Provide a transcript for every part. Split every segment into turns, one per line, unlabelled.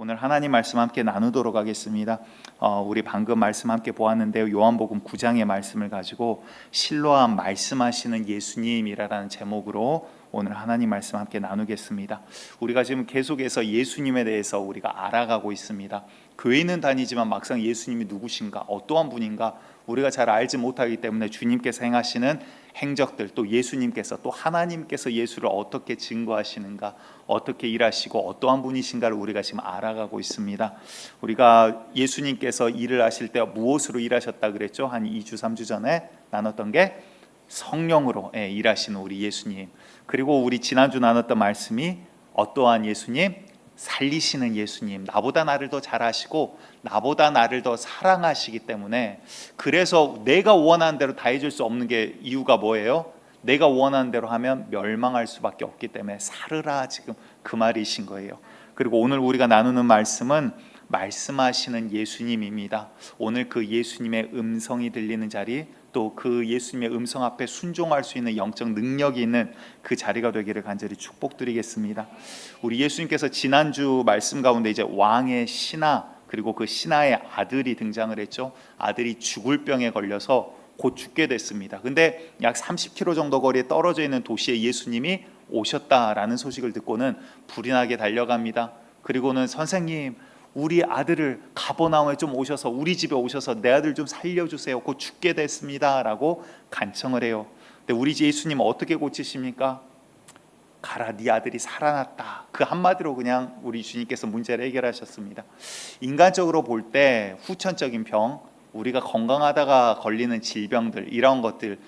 오늘 하나님 말씀 함께 나누도록 하겠습니다. 우리 방금 말씀 함께 보았는데요. 요한복음 9장의 말씀을 가지고 실로암 말씀하시는 예수님이라는 제목으로 오늘 하나님 말씀 함께 나누겠습니다. 우리가 지금 계속해서 예수님에 대해서 우리가 알아가고 있습니다. 교회는 다니지만 막상 예수님이 누구신가, 어떠한 분인가 우리가 잘 알지 못하기 때문에 주님께서 행하시는 행적들, 또 예수님께서, 또 하나님께서 예수를 어떻게 증거하시는가, 어떻게 일하시고 어떠한 분이신가를 우리가 지금 알아가고 있습니다. 우리가 예수님께서 일을 하실 때 무엇으로 일하셨다 그랬죠? 한 2주 3주 전에 나눴던 게 성령으로 일하시는 우리 예수님, 그리고 우리 지난주 나눴던 말씀이 어떠한 예수님? 살리시는 예수님, 나보다 나를 더 잘 아시고 나보다 나를 더 사랑하시기 때문에, 그래서 내가 원하는 대로 다 해줄 수 없는 게 이유가 뭐예요? 내가 원하는 대로 하면 멸망할 수밖에 없기 때문에 살으라, 지금 그 말이신 거예요. 그리고 오늘 우리가 나누는 말씀은 말씀하시는 예수님입니다. 오늘 그 예수님의 음성이 들리는 자리, 또 그 예수님의 음성 앞에 순종할 수 있는 영적 능력이 있는 그 자리가 되기를 간절히 축복드리겠습니다. 우리 예수님께서 지난주 말씀 가운데 이제 왕의 신하, 그리고 그 신하의 아들이 등장을 했죠. 아들이 죽을 병에 걸려서 곧 죽게 됐습니다. 근데 약 30km 정도 거리에 떨어져 있는 도시에 예수님이 오셨다라는 소식을 듣고는 불이 나게 달려갑니다. 그리고는 선생님, 우리 아들을 가버나움에 좀 오셔서, 우리 집에 오셔서 내 아들 좀 살려주세요, 곧 죽게 됐습니다 라고 간청을 해요. 근데 우리 예수님 어떻게 고치십니까? 가라, 네 아들이 살아났다, 그 한마디로 그냥 우리 주님께서 문제를 해결하셨습니다. 인간적으로 볼 때 후천적인 병, 우리가 건강하다가 걸리는 질병들, 이런 것들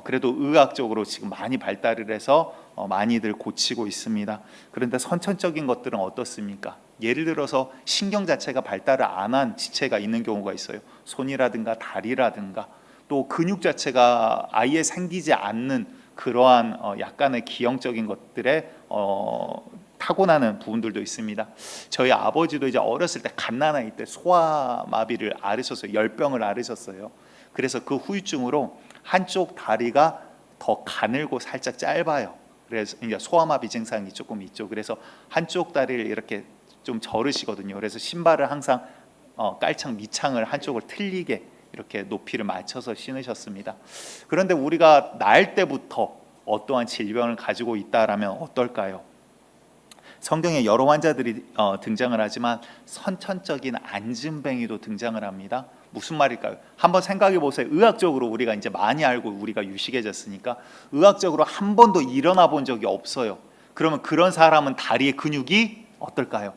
그래도 의학적으로 지금 많이 발달을 해서 많이들 고치고 있습니다. 그런데 선천적인 것들은 어떻습니까? 예를 들어서 신경 자체가 발달을 안 한 지체가 있는 경우가 있어요. 손이라든가 다리라든가, 또 근육 자체가 아예 생기지 않는 그러한 약간의 기형적인 것들에 타고나는 부분들도 있습니다. 저희 아버지도 이제 어렸을 때 갓난아기 때 소아마비를 앓으셨어요. 열병을 앓으셨어요. 그래서 그 후유증으로 한쪽 다리가 더 가늘고 살짝 짧아요. 그래서 이제 소아마비 증상이 조금 있죠. 그래서 한쪽 다리를 이렇게 좀 저르시거든요. 그래서 신발을 항상 깔창 밑창을 한쪽을 틀리게 이렇게 높이를 맞춰서 신으셨습니다. 그런데 우리가 날 때부터 어떠한 질병을 가지고 있다라면 어떨까요? 성경에 여러 환자들이 등장을 하지만 선천적인 안진뱅이도 등장을 합니다. 무슨 말일까요? 한번 생각해 보세요. 의학적으로 우리가 이제 많이 알고 우리가 유식해졌으니까 의학적으로 한 번도 일어나 본 적이 없어요. 그러면 그런 사람은 다리의 근육이 어떨까요?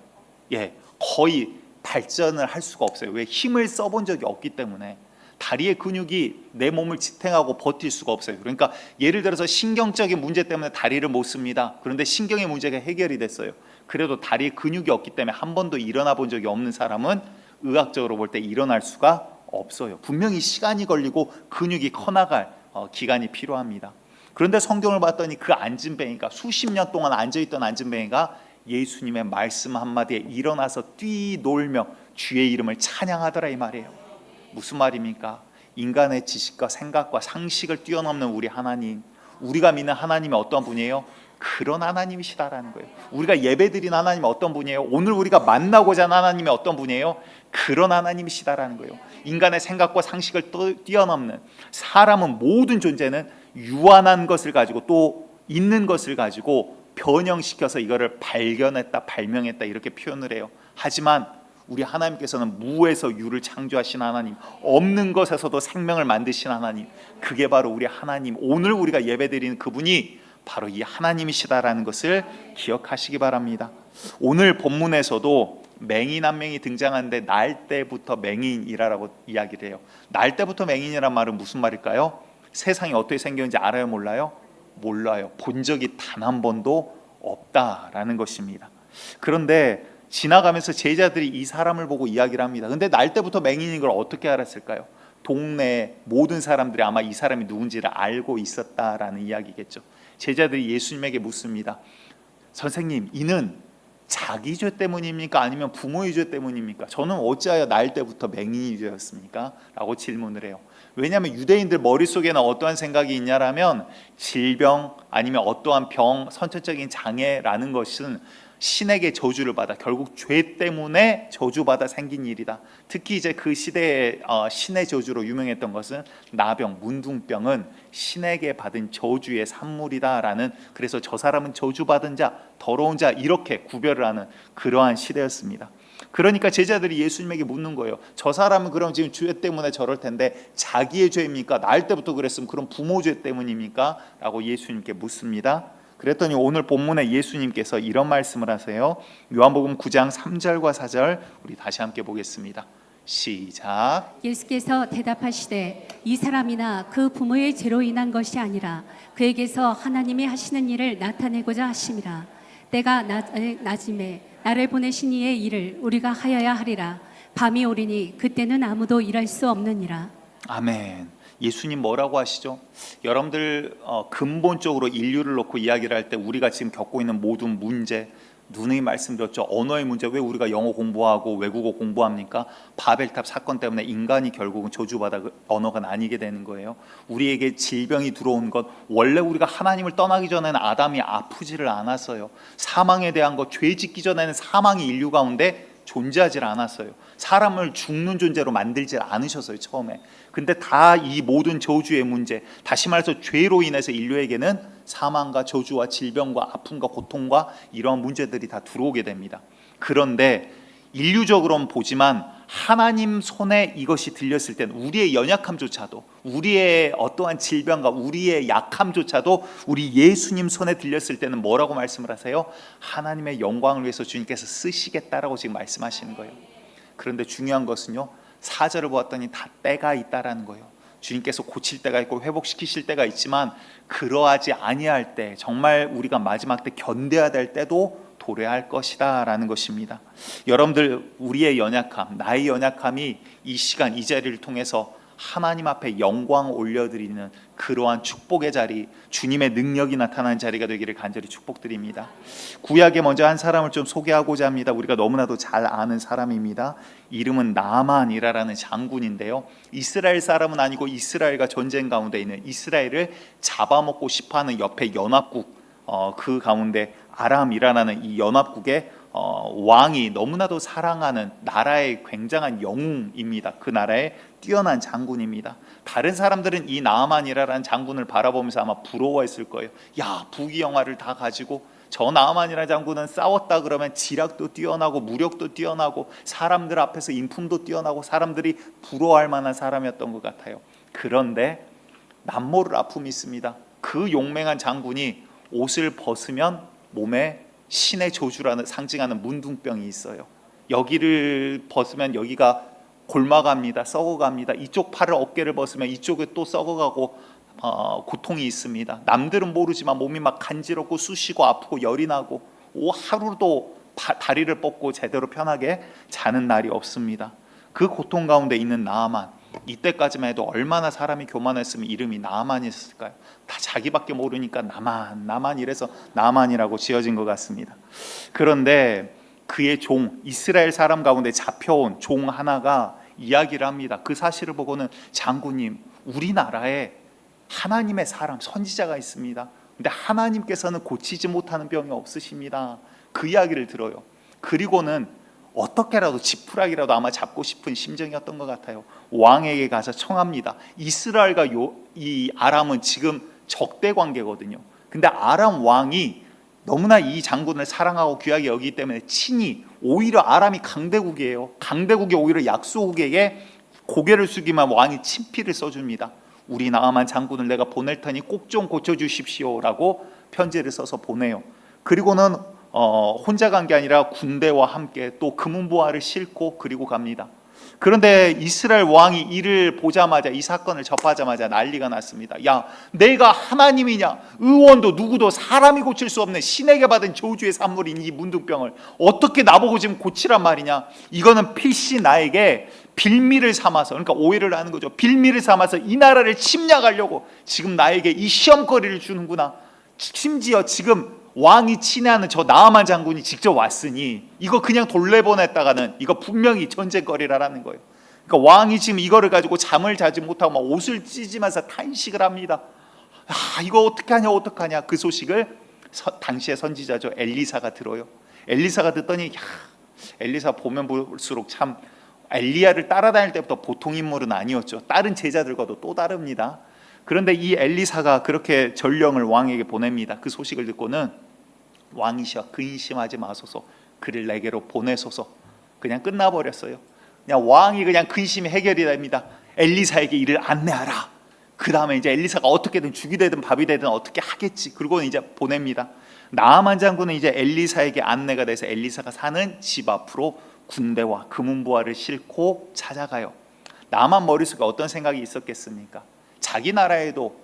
거의 발전을 할 수가 없어요. 왜? 힘을 써본 적이 없기 때문에. 다리의 근육이 내 몸을 지탱하고 버틸 수가 없어요. 그러니까 예를 들어서 신경적인 문제 때문에 다리를 못 씁니다. 그런데 신경의 문제가 해결이 됐어요. 그래도 다리에 근육이 없기 때문에 한 번도 일어나 본 적이 없는 사람은 의학적으로 볼 때 일어날 수가 없어요. 분명히 시간이 걸리고 근육이 커나갈 기간이 필요합니다. 그런데 성경을 봤더니 그 안진뱅이가, 수십 년 동안 앉아있던 안진뱅이가 예수님의 말씀 한마디에 일어나서 뛰놀며 주의 이름을 찬양하더라, 이 말이에요. 무슨 말입니까? 인간의 지식과 생각과 상식을 뛰어넘는 우리 하나님, 우리가 믿는 하나님이 어떤 분이에요? 그런 하나님이시다라는 거예요. 우리가 예배드리는 하나님이 어떤 분이에요? 오늘 우리가 만나고자 하는 하나님이 어떤 분이에요? 그런 하나님이시다라는 거예요. 인간의 생각과 상식을 뛰어넘는, 사람은 모든 존재는 유한한 것을 가지고 또 있는 것을 가지고 변형시켜서 이거를 발견했다, 발명했다, 이렇게 표현을 해요. 하지만 우리 하나님께서는 무에서 유를 창조하신 하나님, 없는 것에서도 생명을 만드신 하나님, 그게 바로 우리 하나님, 오늘 우리가 예배드리는 그분이 바로 이 하나님이시다라는 것을 기억하시기 바랍니다. 오늘 본문에서도 맹인 한 명이 등장하는데 날 때부터 맹인이라고 이야기를 해요. 날 때부터 맹인이란 말은 무슨 말일까요? 세상이 어떻게 생겼는지 알아요, 몰라요? 몰라요. 본 적이 단 한 번도 없다라는 것입니다. 그런데 지나가면서 제자들이 이 사람을 보고 이야기를 합니다. 근데 날 때부터 맹인인 걸 어떻게 알았을까요? 동네 모든 사람들이 아마 이 사람이 누군지를 알고 있었다라는 이야기겠죠. 제자들이 예수님에게 묻습니다. 선생님, 이는 자기 죄 때문입니까? 아니면 부모의 죄 때문입니까? 저는 어찌하여 날 때부터 맹인이 되었습니까? 라고 질문을 해요. 왜냐하면 유대인들 머릿속에는 어떠한 생각이 있냐라면 질병 아니면 어떠한 병, 선천적인 장애라는 것은 신에게 저주를 받아 결국 죄 때문에 저주받아 생긴 일이다. 특히 이제 그 시대에 신의 저주로 유명했던 것은 나병, 문둥병은 신에게 받은 저주의 산물이다라는, 그래서 저 사람은 저주받은 자, 더러운 자 이렇게 구별을 하는 그러한 시대였습니다. 그러니까 제자들이 예수님에게 묻는 거예요. 저 사람은 그럼 지금 죄 때문에 저럴 텐데 자기의 죄입니까? 날 때부터 그랬으면 그럼 부모 죄 때문입니까? 라고 예수님께 묻습니다. 그랬더니 오늘 본문에 예수님께서 이런 말씀을 하세요. 요한복음 9장 3절과 4절 우리 다시 함께 보겠습니다. 시작.
예수께서 대답하시되 이 사람이나 그 부모의 죄로 인한 것이 아니라 그에게서 하나님이 하시는 일을 나타내고자 하심이라. 때가 낮음에 나를 보내신 이의 일을 우리가 하여야 하리라. 밤이 오리니 그때는 아무도 일할 수 없느니라.
아멘. 예수님 뭐라고 하시죠? 여러분들 근본적으로 인류를 놓고 이야기를 할 때 우리가 지금 겪고 있는 모든 문제, 누누이 말씀드렸죠. 언어의 문제. 왜 우리가 영어 공부하고 외국어 공부합니까? 바벨탑 사건 때문에 인간이 결국은 저주받아 언어가 나뉘게 되는 거예요. 우리에게 질병이 들어온 것, 원래 우리가 하나님을 떠나기 전에는 아담이 아프지를 않았어요. 사망에 대한 것, 죄 짓기 전에는 사망이 인류 가운데 존재하지 않았어요. 사람을 죽는 존재로 만들지 않으셨어요, 처음에. 근데 다 이 모든 저주의 문제, 다시 말해서 죄로 인해서 인류에게는 사망과 저주와 질병과 아픔과 고통과 이런 문제들이 다 들어오게 됩니다. 그런데 인류적으로는 보지만 하나님 손에 이것이 들렸을 때는 우리의 연약함조차도, 우리의 어떠한 질병과 우리의 약함조차도 우리 예수님 손에 들렸을 때는 뭐라고 말씀을 하세요? 하나님의 영광을 위해서 주님께서 쓰시겠다라고 지금 말씀하시는 거예요. 그런데 중요한 것은요, 4절을 보았더니 다 때가 있다라는 거예요. 주님께서 고칠 때가 있고 회복시키실 때가 있지만 그러하지 아니할 때, 정말 우리가 마지막 때 견뎌야 될 때도 도래할 것이다 라는 것입니다. 여러분들, 우리의 연약함, 나의 연약함이 이 시간 이 자리를 통해서 하나님 앞에 영광 올려드리는 그러한 축복의 자리, 주님의 능력이 나타나는 자리가 되기를 간절히 축복드립니다. 구약에 먼저 한 사람을 좀 소개하고자 합니다. 우리가 너무나도 잘 아는 사람입니다. 이름은 나만이라는 장군인데요, 이스라엘 사람은 아니고 이스라엘과 전쟁 가운데 있는, 이스라엘을 잡아먹고 싶어하는 옆에 연합국, 그 가운데 아람이라는 이 연합국의 왕이 너무나도 사랑하는 나라의 굉장한 영웅입니다. 그 나라의 뛰어난 장군입니다. 다른 사람들은 이 나아만이라는 장군을 바라보면서 아마 부러워했을 거예요. 야, 부귀영화를 다 가지고 저 나아만이라는 장군은 싸웠다 그러면 지략도 뛰어나고 무력도 뛰어나고 사람들 앞에서 인품도 뛰어나고 사람들이 부러워할 만한 사람이었던 것 같아요. 그런데 남모를 아픔이 있습니다. 그 용맹한 장군이 옷을 벗으면 몸에 신의 저주라는 상징하는 문둥병이 있어요. 여기를 벗으면 여기가 골마갑니다. 썩어갑니다. 이쪽 팔을 어깨를 벗으면 이쪽에 또 썩어가고 고통이 있습니다. 남들은 모르지만 몸이 막 간지럽고 쑤시고 아프고 열이 나고 하루도 다리를 뻗고 제대로 편하게 자는 날이 없습니다. 그 고통 가운데 있는 나아만, 이때까지만 해도 얼마나 사람이 교만했으면 이름이 나아만이었을까요? 다 자기밖에 모르니까 나만 이래서 나아만이라고 지어진 것 같습니다. 그런데 그의 종, 이스라엘 사람 가운데 잡혀온 종 하나가 이야기를 합니다. 그 사실을 보고는 장군님, 우리나라에 하나님의 사람, 선지자가 있습니다. 근데 하나님께서는 고치지 못하는 병이 없으십니다. 그 이야기를 들어요. 그리고는 어떻게라도 지푸라기라도 아마 잡고 싶은 심정이었던 것 같아요. 왕에게 가서 청합니다. 이스라엘과 이 아람은 지금 적대 관계거든요. 근데 아람 왕이 너무나 이 장군을 사랑하고 귀하게 여기기 때문에 친히, 오히려 아람이 강대국이에요. 강대국이 오히려 약소국에게 고개를 숙이면 왕이 친필을 써줍니다. 우리 나아만 장군을 내가 보낼 테니 꼭 좀 고쳐주십시오라고 편지를 써서 보내요. 그리고는 혼자 간 게 아니라 군대와 함께 또 금은보화를 싣고 그리고 갑니다. 그런데 이스라엘 왕이 이를 보자마자, 이 사건을 접하자마자 난리가 났습니다. 야, 내가 하나님이냐? 의원도 누구도 사람이 고칠 수 없는 신에게 받은 저주의 산물인 이 문둥병을 어떻게 나보고 지금 고치란 말이냐? 이거는 필시 나에게 빌미를 삼아서, 그러니까 오해를 하는 거죠. 빌미를 삼아서 이 나라를 침략하려고 지금 나에게 이 시험거리를 주는구나. 심지어 지금 왕이 친애하는 저 나아만 장군이 직접 왔으니 이거 그냥 돌려보냈다가는 이거 분명히 전쟁거리라는 거예요. 그러니까 왕이 지금 이거를 가지고 잠을 자지 못하고 막 옷을 찢으면서 탄식을 합니다. 이거 어떡하냐. 그 소식을 당시의 선지자죠, 엘리사가 들어요. 엘리사가 듣더니 야, 엘리사 보면 볼수록 참 엘리야를 따라다닐 때부터 보통 인물은 아니었죠. 다른 제자들과도 또 다릅니다. 그런데 이 엘리사가 그렇게 전령을 왕에게 보냅니다. 그 소식을 듣고는 왕이시여 근심하지 마소서, 그를 내게로 보내소서. 그냥 끝나버렸어요. 그냥 왕이 그냥 근심이 해결이 됩니다. 엘리사에게 이를 안내하라. 그 다음에 이제 엘리사가 어떻게든 죽이 되든 밥이 되든 어떻게 하겠지. 그리고는 이제 보냅니다. 나아만 장군은 이제 엘리사에게 안내가 돼서 엘리사가 사는 집 앞으로 군대와 금은보화를 싣고 찾아가요. 나아만 머릿속에 어떤 생각이 있었겠습니까? 자기 나라에도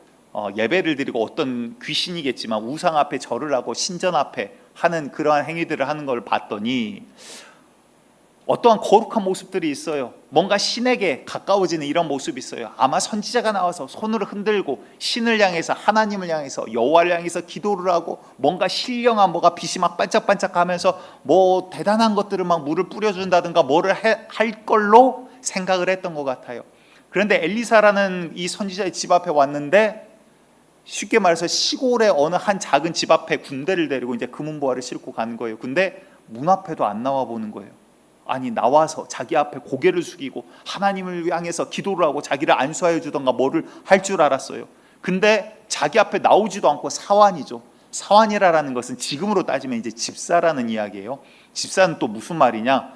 예배를 드리고 어떤 귀신이겠지만 우상 앞에 절을 하고 신전 앞에 하는 그러한 행위들을 하는 걸 봤더니 어떠한 거룩한 모습들이 있어요. 뭔가 신에게 가까워지는 이런 모습이 있어요. 아마 선지자가 나와서 손을 흔들고 신을 향해서, 하나님을 향해서, 여호와를 향해서 기도를 하고 뭔가 신령한 뭐가 빛이 막 반짝반짝하면서 뭐 대단한 것들을 막 물을 뿌려준다든가 뭐를 할 걸로 생각을 했던 것 같아요. 그런데 엘리사라는 이 선지자의 집 앞에 왔는데 쉽게 말해서 시골의 어느 한 작은 집 앞에 군대를 데리고 이제 금은보화를 싣고 가는 거예요. 근데 문 앞에도 안 나와 보는 거예요. 아니 나와서 자기 앞에 고개를 숙이고 하나님을 향해서 기도를 하고 자기를 안수하여 주던가 뭐를 할 줄 알았어요. 근데 자기 앞에 나오지도 않고 사환이죠. 사환이라는 것은 지금으로 따지면 이제 집사라는 이야기예요. 집사는 또 무슨 말이냐?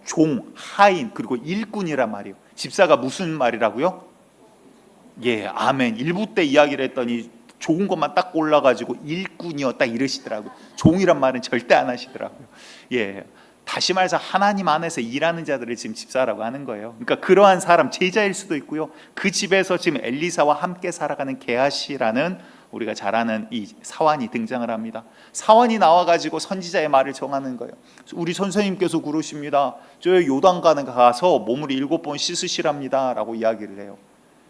종, 하인, 그리고 일꾼이란 말이에요. 집사가 무슨 말이라고요? 예, 아멘. 일부 때 이야기를 했더니 좋은 것만 딱 골라가지고 일꾼이요 딱 이러시더라고요. 종이란 말은 절대 안 하시더라고요. 예, 다시 말해서 하나님 안에서 일하는 자들을 지금 집사라고 하는 거예요. 그러니까 그러한 사람, 제자일 수도 있고요. 그 집에서 지금 엘리사와 함께 살아가는 게하시라는 우리가 잘 아는 이 사환이 등장을 합니다. 사환이 나와가지고 선지자의 말을 정하는 거예요. 우리 선생님께서 그러십니다. 저 요단강에 가서 몸을 7번 씻으시랍니다 라고 이야기를 해요.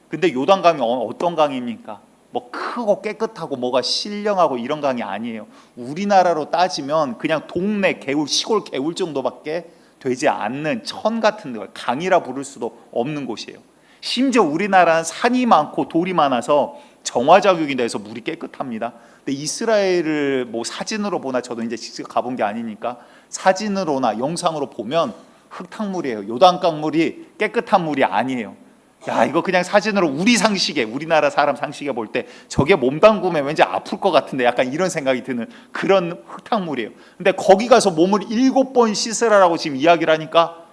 근데 요단강이 어떤 강입니까? 뭐 크고 깨끗하고 뭐가 신령하고 이런 강이 아니에요. 우리나라로 따지면 그냥 동네 개울, 시골 개울 정도밖에 되지 않는 천 같은 데, 강이라 부를 수도 없는 곳이에요. 심지어 우리나라는 산이 많고 돌이 많아서 정화자국이 돼서 물이 깨끗합니다. 근데 이스라엘을 뭐 사진으로 보나, 저도 이제 직접 가본 게 아니니까 사진으로나 영상으로 보면 흙탕물이에요. 요단강 물이 깨끗한 물이 아니에요. 야, 이거 그냥 사진으로 우리 상식에, 우리나라 사람 상식에 볼 때 저게 몸 담그면 왠지 아플 것 같은데 약간 이런 생각이 드는 그런 흙탕물이에요. 근데 거기 가서 몸을 7번 씻으라라고 지금 이야기를 하니까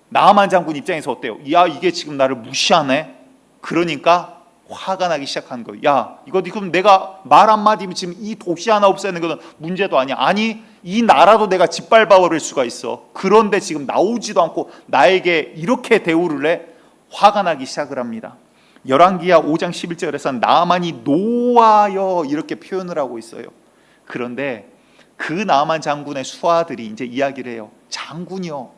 나아만 장군 입장에서 어때요? 야, 이게 지금 나를 무시하네? 그러니까 화가 나기 시작한 거예요. 야, 이거 그럼 내가 말 한마디면 지금 이 도시 하나 없애는 건 문제도 아니야. 아니, 이 나라도 내가 짓밟아 버릴 수가 있어. 그런데 지금 나오지도 않고 나에게 이렇게 대우를 해? 화가 나기 시작을 합니다. 열왕기하 5장 11절에서 나아만이 노하여 이렇게 표현을 하고 있어요. 그런데 그 나아만 장군의 수하들이 이제 이야기를 해요. 장군이요,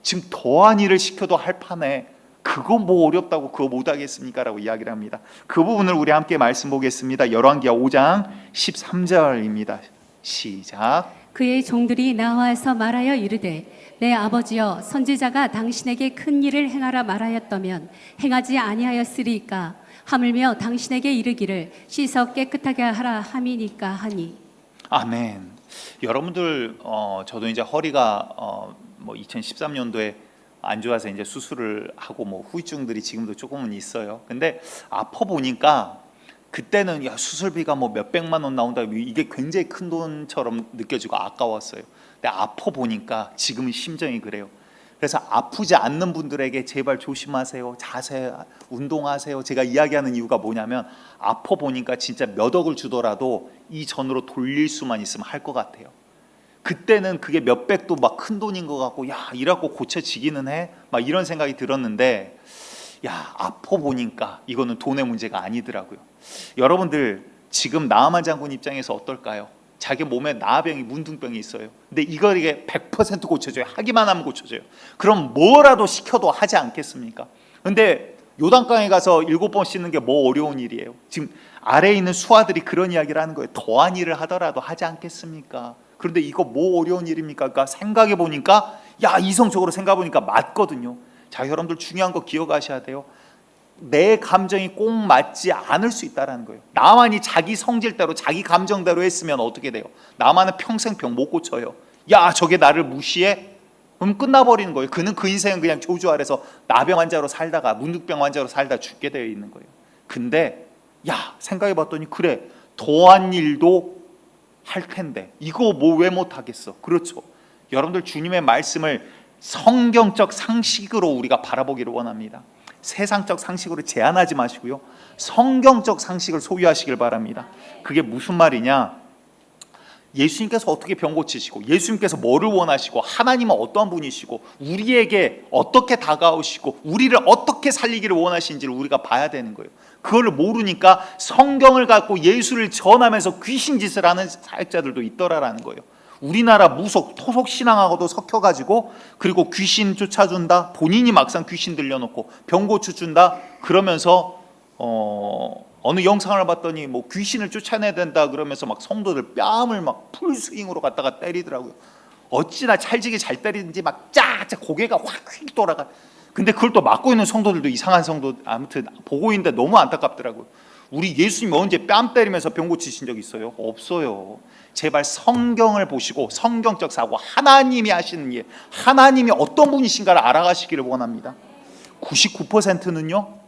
지금 더한 일을 시켜도 할 판에 그거 뭐 어렵다고 그거 못하겠습니까? 라고 이야기를 합니다. 그 부분을 우리 함께 말씀 보겠습니다. 열왕기하 5장 13절입니다. 시작.
그의 종들이 나와서 말하여 이르되 내 아버지여, 선지자가 당신에게 큰 일을 행하라 말하였다면 행하지 아니하였으리까? 하물며 당신에게 이르기를 씻어 깨끗하게 하라 함이니까 하니.
아멘. 여러분들, 저도 이제 허리가 뭐 2013년도에 안 좋아서 이제 수술을 하고 뭐 후유증들이 지금도 조금은 있어요. 근데 아파 보니까 그때는 야, 수술비가 뭐 몇백만 원 나온다, 이게 굉장히 큰 돈처럼 느껴지고 아까웠어요. 근데 아파 보니까 지금은 심정이 그래요. 그래서 아프지 않는 분들에게 제발 조심하세요, 자세, 운동하세요. 제가 이야기하는 이유가 뭐냐면 아파 보니까 진짜 몇 억을 주더라도 이 전으로 돌릴 수만 있으면 할 것 같아요. 그때는 그게 몇백도 막 큰 돈인 것 같고, 야, 이라고 고쳐지기는 해? 막 이런 생각이 들었는데, 야, 아파 보니까 이거는 돈의 문제가 아니더라고요. 여러분들, 지금 나아만 장군 입장에서 어떨까요? 자기 몸에 나병이, 문둥병이 있어요. 근데 이걸 이게 100% 고쳐줘요. 하기만 하면 고쳐줘요. 그럼 뭐라도 시켜도 하지 않겠습니까? 근데 요단강에 가서 7번 씻는 게 뭐 어려운 일이에요. 지금 아래에 있는 수하들이 그런 이야기를 하는 거예요. 더한 일을 하더라도 하지 않겠습니까? 그런데 이거 뭐 어려운 일입니까? 그러니까 생각해 보니까, 야, 이성적으로 생각해 보니까 맞거든요. 자, 여러분들 중요한 거 기억하셔야 돼요. 내 감정이 꼭 맞지 않을 수 있다는 거예요. 나만이 자기 성질대로 자기 감정대로 했으면 어떻게 돼요? 나만은 평생 병 못 고쳐요. 야, 저게 나를 무시해? 그럼 끝나버리는 거예요. 그는 그 인생은 그냥 저주 아래서 나병 환자로 살다가 문득병 환자로 살다 죽게 되어 있는 거예요. 근데 야, 생각해 봤더니 그래, 더한 일도 할 텐데 이거 뭐 왜 못하겠어? 그렇죠. 여러분들 주님의 말씀을 성경적 상식으로 우리가 바라보기를 원합니다. 세상적 상식으로 제한하지 마시고요, 성경적 상식을 소유하시길 바랍니다. 그게 무슨 말이냐? 예수님께서 어떻게 병 고치시고, 예수님께서 뭐를 원하시고, 하나님은 어떠한 분이시고, 우리에게 어떻게 다가오시고, 우리를 어떻게 살리기를 원하시는지를 우리가 봐야 되는 거예요. 그걸 모르니까 성경을 갖고 예수를 전하면서 귀신짓을 하는 사역자들도 있더라라는 거예요. 우리나라 무속, 토속 신앙하고도 섞여가지고, 그리고 귀신 쫓아준다, 본인이 막상 귀신 들려놓고 병 고쳐준다 그러면서 어느 영상을 봤더니 뭐 귀신을 쫓아내야 된다 그러면서 막 성도들 뺨을 막 풀스윙으로 갖다가 때리더라고요. 어찌나 찰지게 잘 때리는지 막 쫙쫙 고개가 확 휙 돌아가. 근데 그걸 또 막고 있는 성도들도 이상한 성도, 아무튼 보고 있는데 너무 안타깝더라고요. 우리 예수님 언제 뺨 때리면서 병 고치신 적 있어요? 없어요. 제발 성경을 보시고 성경적 사고, 하나님이 하시는 일, 하나님이 어떤 분이신가를 알아가시기를 원합니다. 99%는요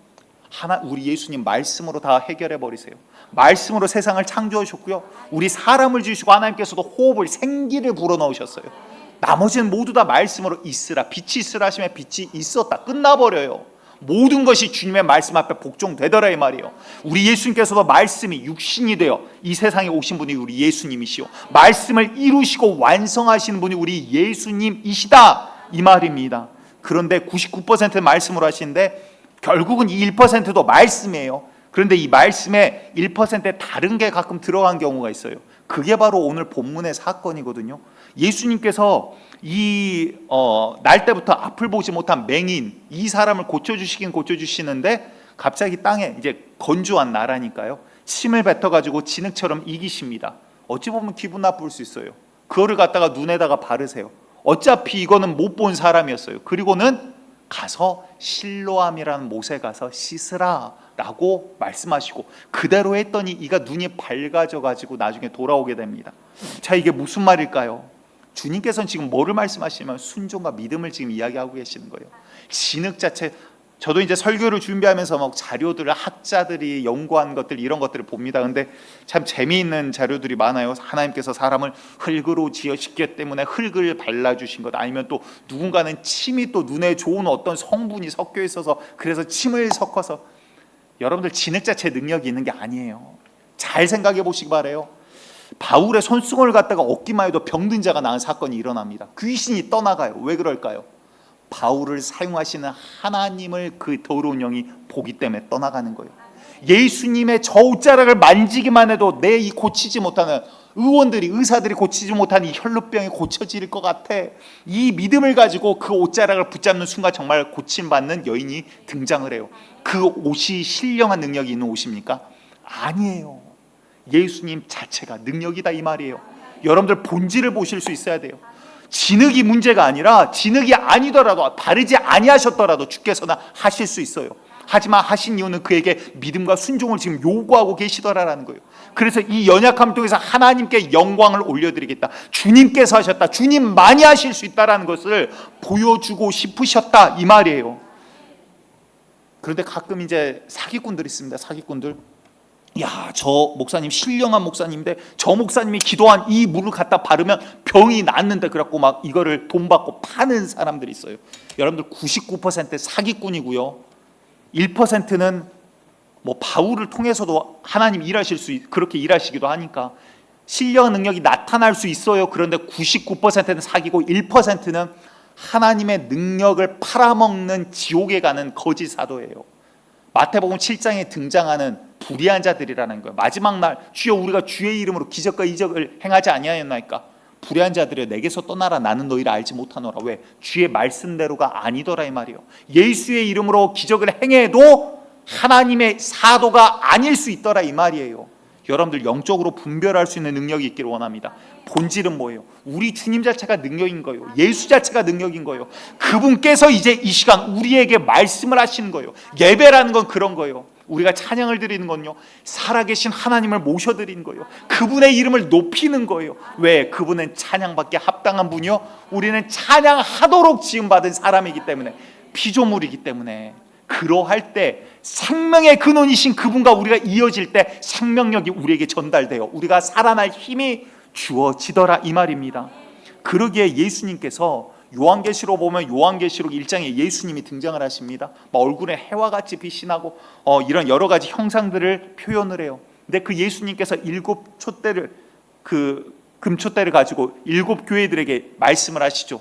우리 예수님 말씀으로 다 해결해 버리세요. 말씀으로 세상을 창조하셨고요, 우리 사람을 지으시고 하나님께서도 호흡을, 생기를 불어넣으셨어요. 나머지는 모두 다 말씀으로 있으라, 빛이 있으라 하시면 빛이 있었다, 끝나버려요. 모든 것이 주님의 말씀 앞에 복종되더라 이 말이에요. 우리 예수님께서도 말씀이 육신이 되어 이 세상에 오신 분이 우리 예수님이시오, 말씀을 이루시고 완성하시는 분이 우리 예수님이시다 이 말입니다. 그런데 99% 말씀으로 하시는데 결국은 이 1%도 말씀이에요. 그런데 이 말씀에 1%에 다른 게 가끔 들어간 경우가 있어요. 그게 바로 오늘 본문의 사건이거든요. 예수님께서 이 날 때부터 앞을 보지 못한 맹인, 이 사람을 고쳐주시긴 고쳐주시는데 갑자기 땅에, 이제 건조한 나라니까요, 침을 뱉어가지고 진흙처럼 이기십니다. 어찌 보면 기분 나쁠 수 있어요. 그거를 갖다가 눈에다가 바르세요. 어차피 이거는 못 본 사람이었어요. 그리고는 가서 실로암이라는 못에 가서 씻으라 라고 말씀하시고 그대로 했더니 이가 눈이 밝아져 가지고 나중에 돌아오게 됩니다. 자, 이게 무슨 말일까요? 주님께서는 지금 뭐를 말씀하시냐면 순종과 믿음을 지금 이야기하고 계시는 거예요. 진흙 자체, 저도 이제 설교를 준비하면서 막 자료들을, 학자들이 연구한 것들, 이런 것들을 봅니다. 근데 참 재미있는 자료들이 많아요. 하나님께서 사람을 흙으로 지으셨기 때문에 흙을 발라주신 것, 아니면 또 누군가는 침이 또 눈에 좋은 어떤 성분이 섞여 있어서 그래서 침을 섞어서. 여러분들, 진흙 자체에 능력이 있는 게 아니에요. 잘 생각해 보시기 바라요. 바울의 손수건을 갖다가 얻기만 해도 병든 자가 나은 사건이 일어납니다. 귀신이 떠나가요. 왜 그럴까요? 바울을 사용하시는 하나님을 그 더러운 영이 보기 때문에 떠나가는 거예요. 예수님의 저 옷자락을 만지기만 해도 내 이 고치지 못하는 의사들이 고치지 못한 이 혈루병이 고쳐질 것 같아. 이 믿음을 가지고 그 옷자락을 붙잡는 순간 정말 고침받는 여인이 등장을 해요. 그 옷이 신령한 능력이 있는 옷입니까? 아니에요. 예수님 자체가 능력이다 이 말이에요. 여러분들 본질을 보실 수 있어야 돼요. 진흙이 문제가 아니라, 진흙이 아니더라도, 바르지 아니하셨더라도 주께서는 하실 수 있어요. 하지만 하신 이유는 그에게 믿음과 순종을 지금 요구하고 계시더라라는 거예요. 그래서 이 연약함 통해서 하나님께 영광을 올려드리겠다, 주님께서 하셨다, 주님만이 하실 수 있다라는 것을 보여주고 싶으셨다 이 말이에요. 그런데 가끔 이제 사기꾼들이 있습니다. 사기꾼들. 야, 저 목사님 신령한 목사님인데 저 목사님이 기도한 이 물을 갖다 바르면 병이 낫는데, 그래갖고 막 이거를 돈 받고 파는 사람들이 있어요. 여러분들, 99% 사기꾼이고요, 1%는 뭐 바울을 통해서도 하나님 일하실 수, 그렇게 일하시기도 하니까 신령 능력이 나타날 수 있어요. 그런데 99%는 사기고 1%는 하나님의 능력을 팔아먹는 지옥에 가는 거짓 사도예요. 마태복음 7장에 등장하는 불의한 자들이라는 거예요. 마지막 날 주여 우리가 주의 이름으로 기적과 이적을 행하지 아니하였나이까? 불의한 자들이여 내게서 떠나라, 나는 너희를 알지 못하노라. 왜? 주의 말씀대로가 아니더라 이 말이에요. 예수의 이름으로 기적을 행해도 하나님의 사도가 아닐 수 있더라 이 말이에요. 여러분들, 영적으로 분별할 수 있는 능력이 있기를 원합니다. 본질은 뭐예요? 우리 주님 자체가 능력인 거예요. 예수 자체가 능력인 거예요. 그분께서 이제 이 시간 우리에게 말씀을 하시는 거예요. 예배라는 건 그런 거예요. 우리가 찬양을 드리는 건요, 살아계신 하나님을 모셔드리는 거예요. 그분의 이름을 높이는 거예요. 왜? 그분은 찬양받기에 합당한 분이요, 우리는 찬양하도록 지음받은 사람이기 때문에, 피조물이기 때문에. 그러할 때 생명의 근원이신 그분과 우리가 이어질 때 생명력이 우리에게 전달돼요. 우리가 살아날 힘이 주어지더라, 이 말입니다. 그러기에 예수님께서 요한계시록 보면 요한계시록 1장에 예수님이 등장을 하십니다. 얼굴에 해와 같이 빛이 나고 이런 여러 가지 형상들을 표현을 해요. 근데 그 예수님께서 7촛대를, 그 금촛대를 가지고 7교회들에게 말씀을 하시죠.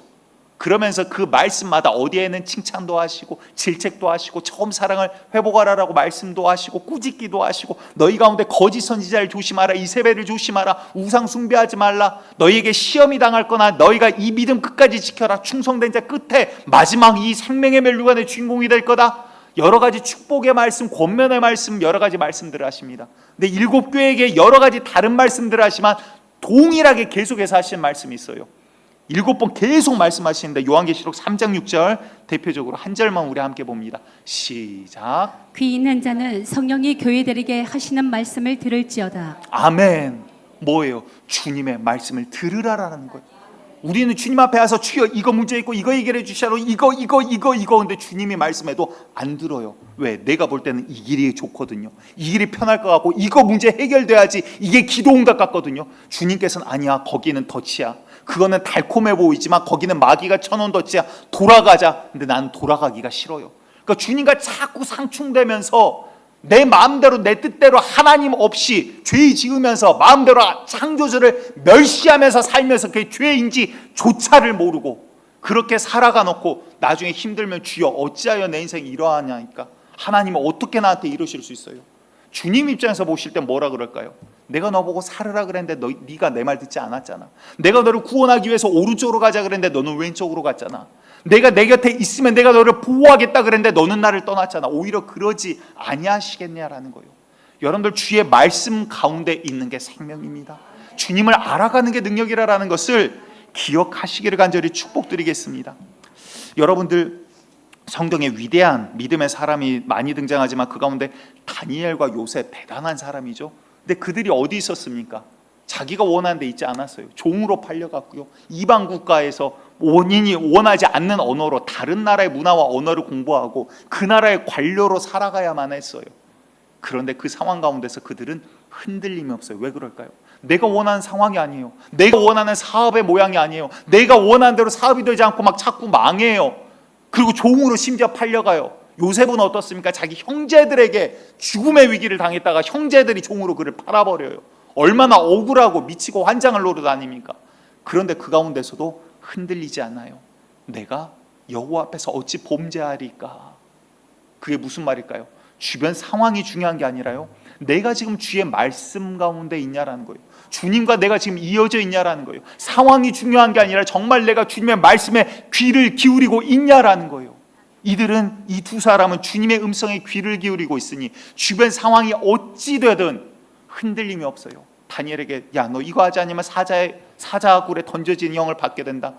그러면서 그 말씀마다 어디에는 칭찬도 하시고 질책도 하시고 처음 사랑을 회복하라라고 말씀도 하시고 꾸짖기도 하시고, 너희 가운데 거짓 선지자를 조심하라, 이세벨을 조심하라, 우상 숭배하지 말라, 너희에게 시험이 당할 거나 너희가 이 믿음 끝까지 지켜라, 충성된 자 끝에 마지막 이 생명의 멸류관의 주인공이 될 거다. 여러 가지 축복의 말씀, 권면의 말씀, 여러 가지 말씀들을 하십니다. 근데 7교회에게 여러 가지 다른 말씀들을 하시지만 동일하게 계속해서 하시는 말씀이 있어요. 7번 계속 말씀하시는데 요한계시록 3장 6절 대표적으로 한 절만 우리 함께 봅니다. 시작.
귀 있는 자는 성령이 교회들에게 하시는 말씀을 들을지어다.
아멘. 뭐예요? 주님의 말씀을 들으라라는 거예요. 우리는 주님 앞에 와서 주여 이거 문제 있고 이거 해결해 주시라고 이거 근데 주님이 말씀해도 안 들어요. 왜? 내가 볼 때는 이 길이 좋거든요. 이 길이 편할 것 같고 이거 문제 해결돼야지 이게 기도응답 같거든요. 주님께서는 아니야, 거기는 덫이야. 그거는 달콤해 보이지만 거기는 마귀가 쳐놓은 덫이야. 돌아가자. 근데 나는 돌아가기가 싫어요. 그러니까 주님과 자꾸 상충되면서 내 마음대로 내 뜻대로 하나님 없이 죄 지으면서 마음대로 창조주를 멸시하면서 살면서 그게 죄인지 조차를 모르고 그렇게 살아가 놓고 나중에 힘들면 주여 어찌하여 내 인생이 이러하냐니까, 하나님은 어떻게 나한테 이러실 수 있어요? 주님 입장에서 보실 때 뭐라 그럴까요? 내가 너보고 살으라 그랬는데 네가 내 말 듣지 않았잖아. 내가 너를 구원하기 위해서 오른쪽으로 가자 그랬는데 너는 왼쪽으로 갔잖아. 내가 내 곁에 있으면 내가 너를 보호하겠다 그랬는데 너는 나를 떠났잖아. 오히려 그러지 아니하시겠냐라는 거예요. 여러분들, 주의 말씀 가운데 있는 게 생명입니다. 주님을 알아가는 게 능력이라는 것을 기억하시기를 간절히 축복드리겠습니다. 여러분들, 성경에 위대한 믿음의 사람이 많이 등장하지만 그 가운데 다니엘과 요셉 대단한 사람이죠. 근데 그들이 어디 있었습니까? 자기가 원하는 데 있지 않았어요. 종으로 팔려갔고요. 이방 국가에서 본인이 원하지 않는 언어로 다른 나라의 문화와 언어를 공부하고 그 나라의 관료로 살아가야만 했어요. 그런데 그 상황 가운데서 그들은 흔들림이 없어요. 왜 그럴까요? 내가 원하는 상황이 아니에요. 내가 원하는 사업의 모양이 아니에요. 내가 원하는 대로 사업이 되지 않고 막 자꾸 망해요. 그리고 종으로 심지어 팔려가요. 요셉은 어떻습니까? 자기 형제들에게 죽음의 위기를 당했다가 형제들이 종으로 그를 팔아버려요. 얼마나 억울하고 미치고 환장을 노릇 아닙니까? 그런데 그 가운데서도 흔들리지 않아요. 내가 여호와 앞에서 어찌 범죄하리까? 그게 무슨 말일까요? 주변 상황이 중요한 게 아니라요, 내가 지금 주의 말씀 가운데 있냐라는 거예요. 주님과 내가 지금 이어져 있냐라는 거예요. 상황이 중요한 게 아니라 정말 내가 주님의 말씀에 귀를 기울이고 있냐라는 거예요. 이들은, 이 두 사람은 주님의 음성에 귀를 기울이고 있으니 주변 상황이 어찌 되든 흔들림이 없어요. 다니엘에게 야, 너 이거 하지 않으면 사자굴에 던져진 형을 받게 된다.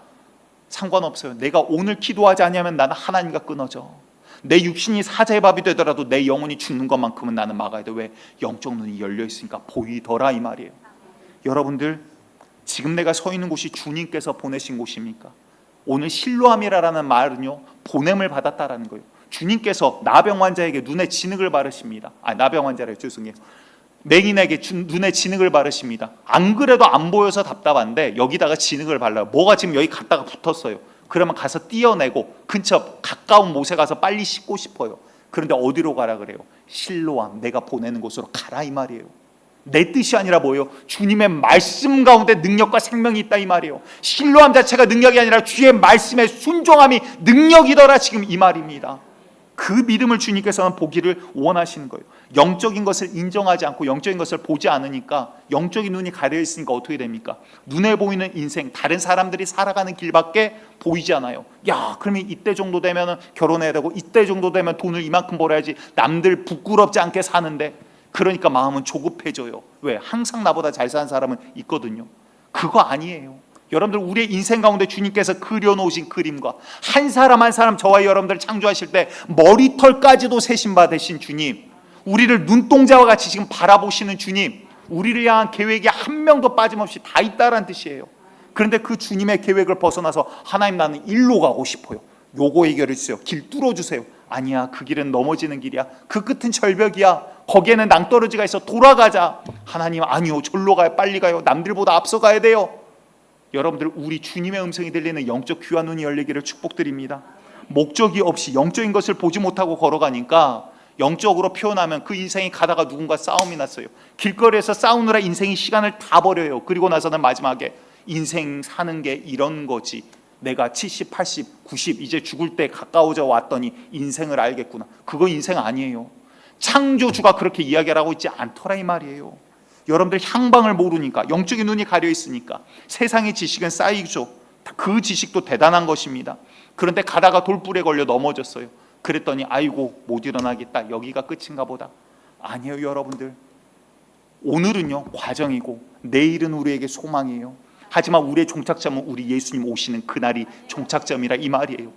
상관없어요. 내가 오늘 기도하지 않으면 나는 하나님과 끊어져. 내 육신이 사자의 밥이 되더라도 내 영혼이 죽는 것만큼은 나는 막아야 돼. 왜? 영적 눈이 열려 있으니까 보이더라, 이 말이에요. 여러분들, 지금 내가 서 있는 곳이 주님께서 보내신 곳입니까? 오늘 실로암이라는 말은요, 보냄을 받았다라는 거예요. 주님께서 나병 환자에게 눈에 진흙을 바르십니다. 나병 환자래요. 죄송해요. 맹인에게 눈에 진흙을 바르십니다. 안 그래도 안 보여서 답답한데 여기다가 진흙을 발라요. 뭐가 지금 여기 갔다가 붙었어요. 그러면 가서 띄어내고 근처 가까운 못에 가서 빨리 씻고 싶어요. 그런데 어디로 가라 그래요? 실로암, 내가 보내는 곳으로 가라, 이 말이에요. 내 뜻이 아니라 뭐예요? 주님의 말씀 가운데 능력과 생명이 있다, 이 말이에요. 실로암 자체가 능력이 아니라 주의 말씀의 순종함이 능력이더라, 지금 이 말입니다. 그 믿음을 주님께서는 보기를 원하시는 거예요. 영적인 것을 인정하지 않고 영적인 것을 보지 않으니까, 영적인 눈이 가려 있으니까 어떻게 됩니까? 눈에 보이는 인생, 다른 사람들이 살아가는 길밖에 보이지 않아요. 야, 그러면 이때 정도 되면 결혼해야 되고 이때 정도 되면 돈을 이만큼 벌어야지, 남들 부끄럽지 않게 사는데, 그러니까 마음은 조급해져요. 왜? 항상 나보다 잘 사는 사람은 있거든요. 그거 아니에요. 여러분들, 우리의 인생 가운데 주님께서 그려놓으신 그림과 한 사람 한 사람, 저와 여러분들 창조하실 때 머리털까지도 세신 받으신 주님, 우리를 눈동자와 같이 지금 바라보시는 주님, 우리를 향한 계획이 한 명도 빠짐없이 다 있다라는 뜻이에요. 그런데 그 주님의 계획을 벗어나서 하나님 나는 일로 가고 싶어요. 요거 해결해 주세요. 길 뚫어주세요. 아니야, 그 길은 넘어지는 길이야. 그 끝은 절벽이야. 거기에는 낭떠러지가 있어. 돌아가자. 하나님 아니요, 절로 가요. 빨리 가요. 남들보다 앞서 가야 돼요. 여러분들, 우리 주님의 음성이 들리는 영적 귀한 눈이 열리기를 축복드립니다. 목적이 없이 영적인 것을 보지 못하고 걸어가니까 영적으로 표현하면 그 인생이 가다가 누군가 싸움이 났어요. 길거리에서 싸우느라 인생이 시간을 다 버려요. 그리고 나서는 마지막에 인생 사는 게 이런 거지, 내가 70, 80, 90 이제 죽을 때 가까워져 왔더니 인생을 알겠구나. 그거 인생 아니에요. 창조주가 그렇게 이야기하고 있지 않더라 이 말이에요. 여러분들, 향방을 모르니까, 영적인 눈이 가려 있으니까 세상의 지식은 쌓이죠. 그 지식도 대단한 것입니다. 그런데 가다가 돌불에 걸려 넘어졌어요. 그랬더니 아이고 못 일어나겠다, 여기가 끝인가 보다. 아니에요 여러분들. 오늘은요 과정이고 내일은 우리에게 소망이에요. 하지만 우리의 종착점은 우리 예수님 오시는 그날이 종착점이라 이 말이에요.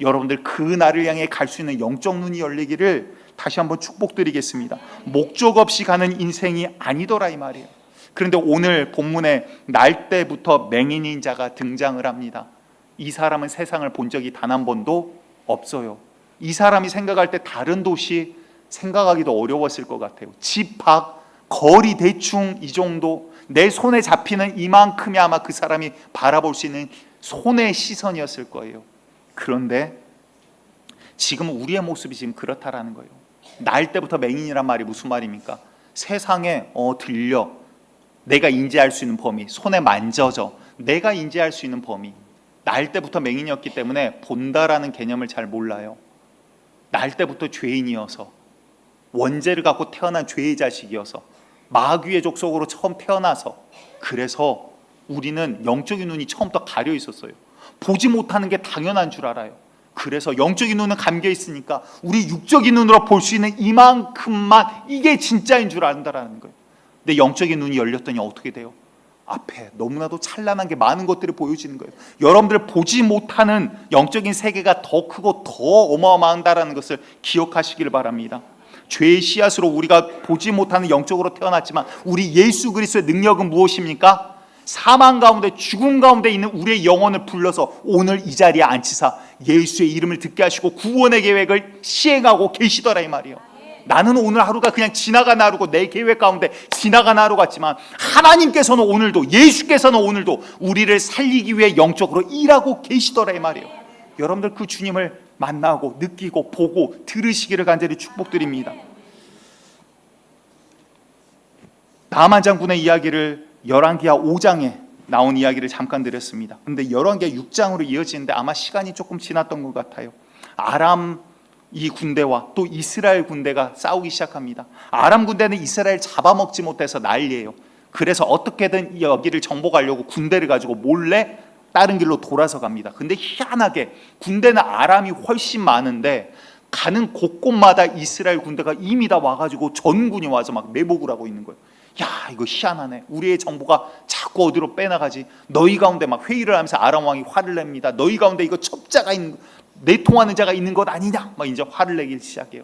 여러분들, 그 날을 향해 갈 수 있는 영적 눈이 열리기를 다시 한번 축복드리겠습니다. 목적 없이 가는 인생이 아니더라 이 말이에요. 그런데 오늘 본문에 날 때부터 맹인인 자가 등장을 합니다. 이 사람은 세상을 본 적이 단 한 번도 없어요. 이 사람이 생각할 때 다른 도시 생각하기도 어려웠을 것 같아요. 집 밖 거리 대충 이 정도, 내 손에 잡히는 이만큼이 아마 그 사람이 바라볼 수 있는 손의 시선이었을 거예요. 그런데 지금 우리의 모습이 지금 그렇다라는 거예요. 날 때부터 맹인이란 말이 무슨 말입니까? 세상에 들려, 내가 인지할 수 있는 범위, 손에 만져져, 내가 인지할 수 있는 범위. 날 때부터 맹인이었기 때문에 본다라는 개념을 잘 몰라요. 날 때부터 죄인이어서, 원죄를 갖고 태어난 죄의 자식이어서, 마귀의 족속으로 처음 태어나서, 그래서 우리는 영적인 눈이 처음부터 가려 있었어요. 보지 못하는 게 당연한 줄 알아요. 그래서 영적인 눈은 감겨 있으니까 우리 육적인 눈으로 볼 수 있는 이만큼만, 이게 진짜인 줄 안다라는 거예요. 근데 영적인 눈이 열렸더니 어떻게 돼요? 앞에 너무나도 찬란한 게 많은 것들이 보여지는 거예요. 여러분들, 보지 못하는 영적인 세계가 더 크고 더 어마어마하다는 것을 기억하시길 바랍니다. 죄의 씨앗으로 우리가 보지 못하는 영적으로 태어났지만 우리 예수 그리스도의 능력은 무엇입니까? 사망 가운데, 죽음 가운데 있는 우리의 영혼을 불러서 오늘 이 자리에 앉히사 예수의 이름을 듣게 하시고 구원의 계획을 시행하고 계시더라 이 말이에요. 나는 오늘 하루가 그냥 지나간 하루고 내 계획 가운데 지나간 하루 같지만 하나님께서는 오늘도, 예수께서는 오늘도 우리를 살리기 위해 영적으로 일하고 계시더라 이 말이에요. 여러분들, 그 주님을 만나고 느끼고 보고 들으시기를 간절히 축복드립니다. 나만 장군의 이야기를 열왕기하 5장에 나온 이야기를 잠깐 드렸습니다. 그런데 열왕기하 6장으로 이어지는데 아마 시간이 조금 지났던 것 같아요. 아람 이 군대와 또 이스라엘 군대가 싸우기 시작합니다. 아람 군대는 이스라엘 잡아먹지 못해서 난리예요. 그래서 어떻게든 여기를 정복하려고 군대를 가지고 몰래 다른 길로 돌아서 갑니다. 근데 희한하게 군대는 아람이 훨씬 많은데 가는 곳곳마다 이스라엘 군대가 이미 다 와가지고 전군이 와서 막 매복을 하고 있는 거예요. 야, 이거 희한하네. 우리의 정보가 자꾸 어디로 빼나가지. 너희 가운데 막 회의를 하면서 아람 왕이 화를 냅니다. 너희 가운데 이거 첩자가 있는, 내통하는 자가 있는 것 아니냐, 막 이제 화를 내기 시작해요.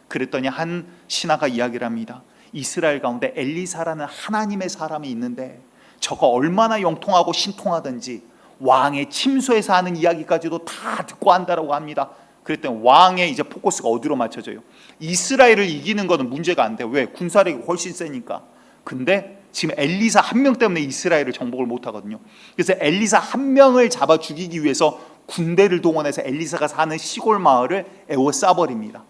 그랬더니 한 신하가 이야기를 합니다. 이스라엘 가운데 엘리사라는 하나님의 사람이 있는데 저거 얼마나 영통하고 신통하든지 왕의 침소에서 하는 이야기까지도 다 듣고 한다라고 합니다. 그랬더니 왕의 이제 포커스가 어디로 맞춰져요? 이스라엘을 이기는 거는 문제가 안 돼요. 왜? 군사력이 훨씬 세니까. 근데 지금 엘리사 한 명 때문에 이스라엘을 정복을 못 하거든요. 그래서 엘리사 한 명을 잡아 죽이기 위해서 군대를 동원해서 엘리사가 사는 시골 마을을 에워싸버립니다.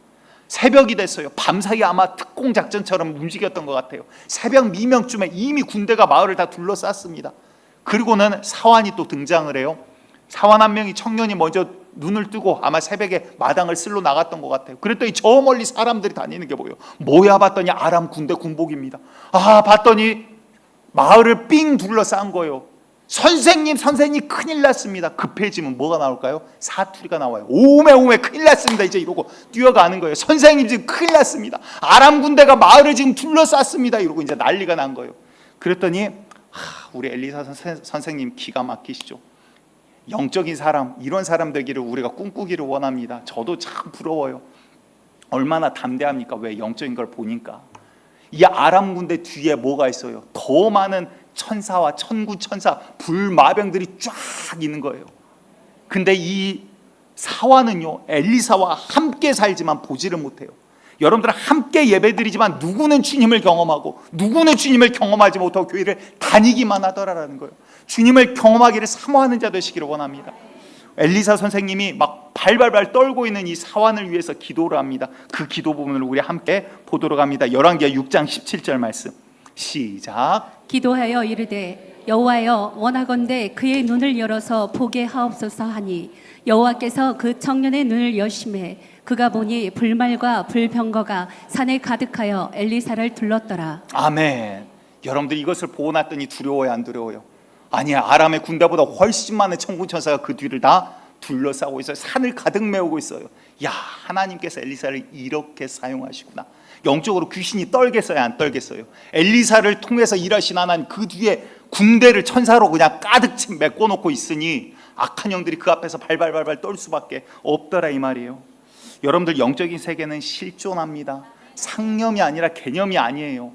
새벽이 됐어요. 밤사이 아마 특공작전처럼 움직였던 것 같아요. 새벽 미명쯤에 이미 군대가 마을을 다 둘러쌌습니다. 그리고는 사환이 또 등장을 해요. 사환 한 명이, 청년이 먼저 눈을 뜨고 아마 새벽에 마당을 쓸러 나갔던 것 같아요. 그랬더니 저 멀리 사람들이 다니는 게 보여요. 뭐야 봤더니 아람 군대 군복입니다. 아, 봤더니 마을을 삥 둘러싼 거예요. 선생님 큰일 났습니다. 급해지면 뭐가 나올까요? 사투리가 나와요. 오메 큰일 났습니다. 이제 이러고 뛰어가는 거예요. 선생님 지금 큰일 났습니다. 아람 군대가 마을을 지금 둘러쌌습니다. 이러고 이제 난리가 난 거예요. 그랬더니 우리 엘리사 선생님 기가 막히시죠. 영적인 사람, 이런 사람 되기를 우리가 꿈꾸기를 원합니다. 저도 참 부러워요. 얼마나 담대합니까? 왜? 영적인 걸 보니까. 이 아람 군대 뒤에 뭐가 있어요? 더 많은 천사와 천군 천사, 불마병들이 쫙 있는 거예요. 근데 이 사화는요, 엘리사와 함께 살지만 보지를 못해요. 여러분들은 함께 예배드리지만 누구는 주님을 경험하고 누구는 주님을 경험하지 못하고 교회를 다니기만 하더라라는 거예요. 주님을 경험하기를 사모하는 자 되시기를 원합니다. 엘리사 선생님이 막 발발발 떨고 있는 이 사환을 위해서 기도를 합니다. 그 기도 부분을 우리 함께 보도록 합니다. 열왕기하 6장 17절 말씀 시작.
기도하여 이르되 여호와여 원하건대 그의 눈을 열어서 보게 하옵소서 하니 여호와께서 그 청년의 눈을 여심해 그가 보니 불말과 불병거가 산에 가득하여 엘리사를 둘렀더라.
아멘. 여러분들 이것을 보고 났더니 두려워요, 안 두려워요? 아니야, 아람의 군대보다 훨씬 많은 천군 천사가 그 뒤를 다 둘러싸고 있어요. 산을 가득 메우고 있어요. 야, 하나님께서 엘리사를 이렇게 사용하시구나. 영적으로 귀신이 떨겠어요, 안 떨겠어요? 엘리사를 통해서 일하신 하나님, 그 뒤에 군대를 천사로 그냥 가득 메꿔놓고 있으니 악한 영들이 그 앞에서 발발발발 떨 수밖에 없더라 이 말이에요. 여러분들 영적인 세계는 실존합니다. 상념이 아니라 개념이 아니에요.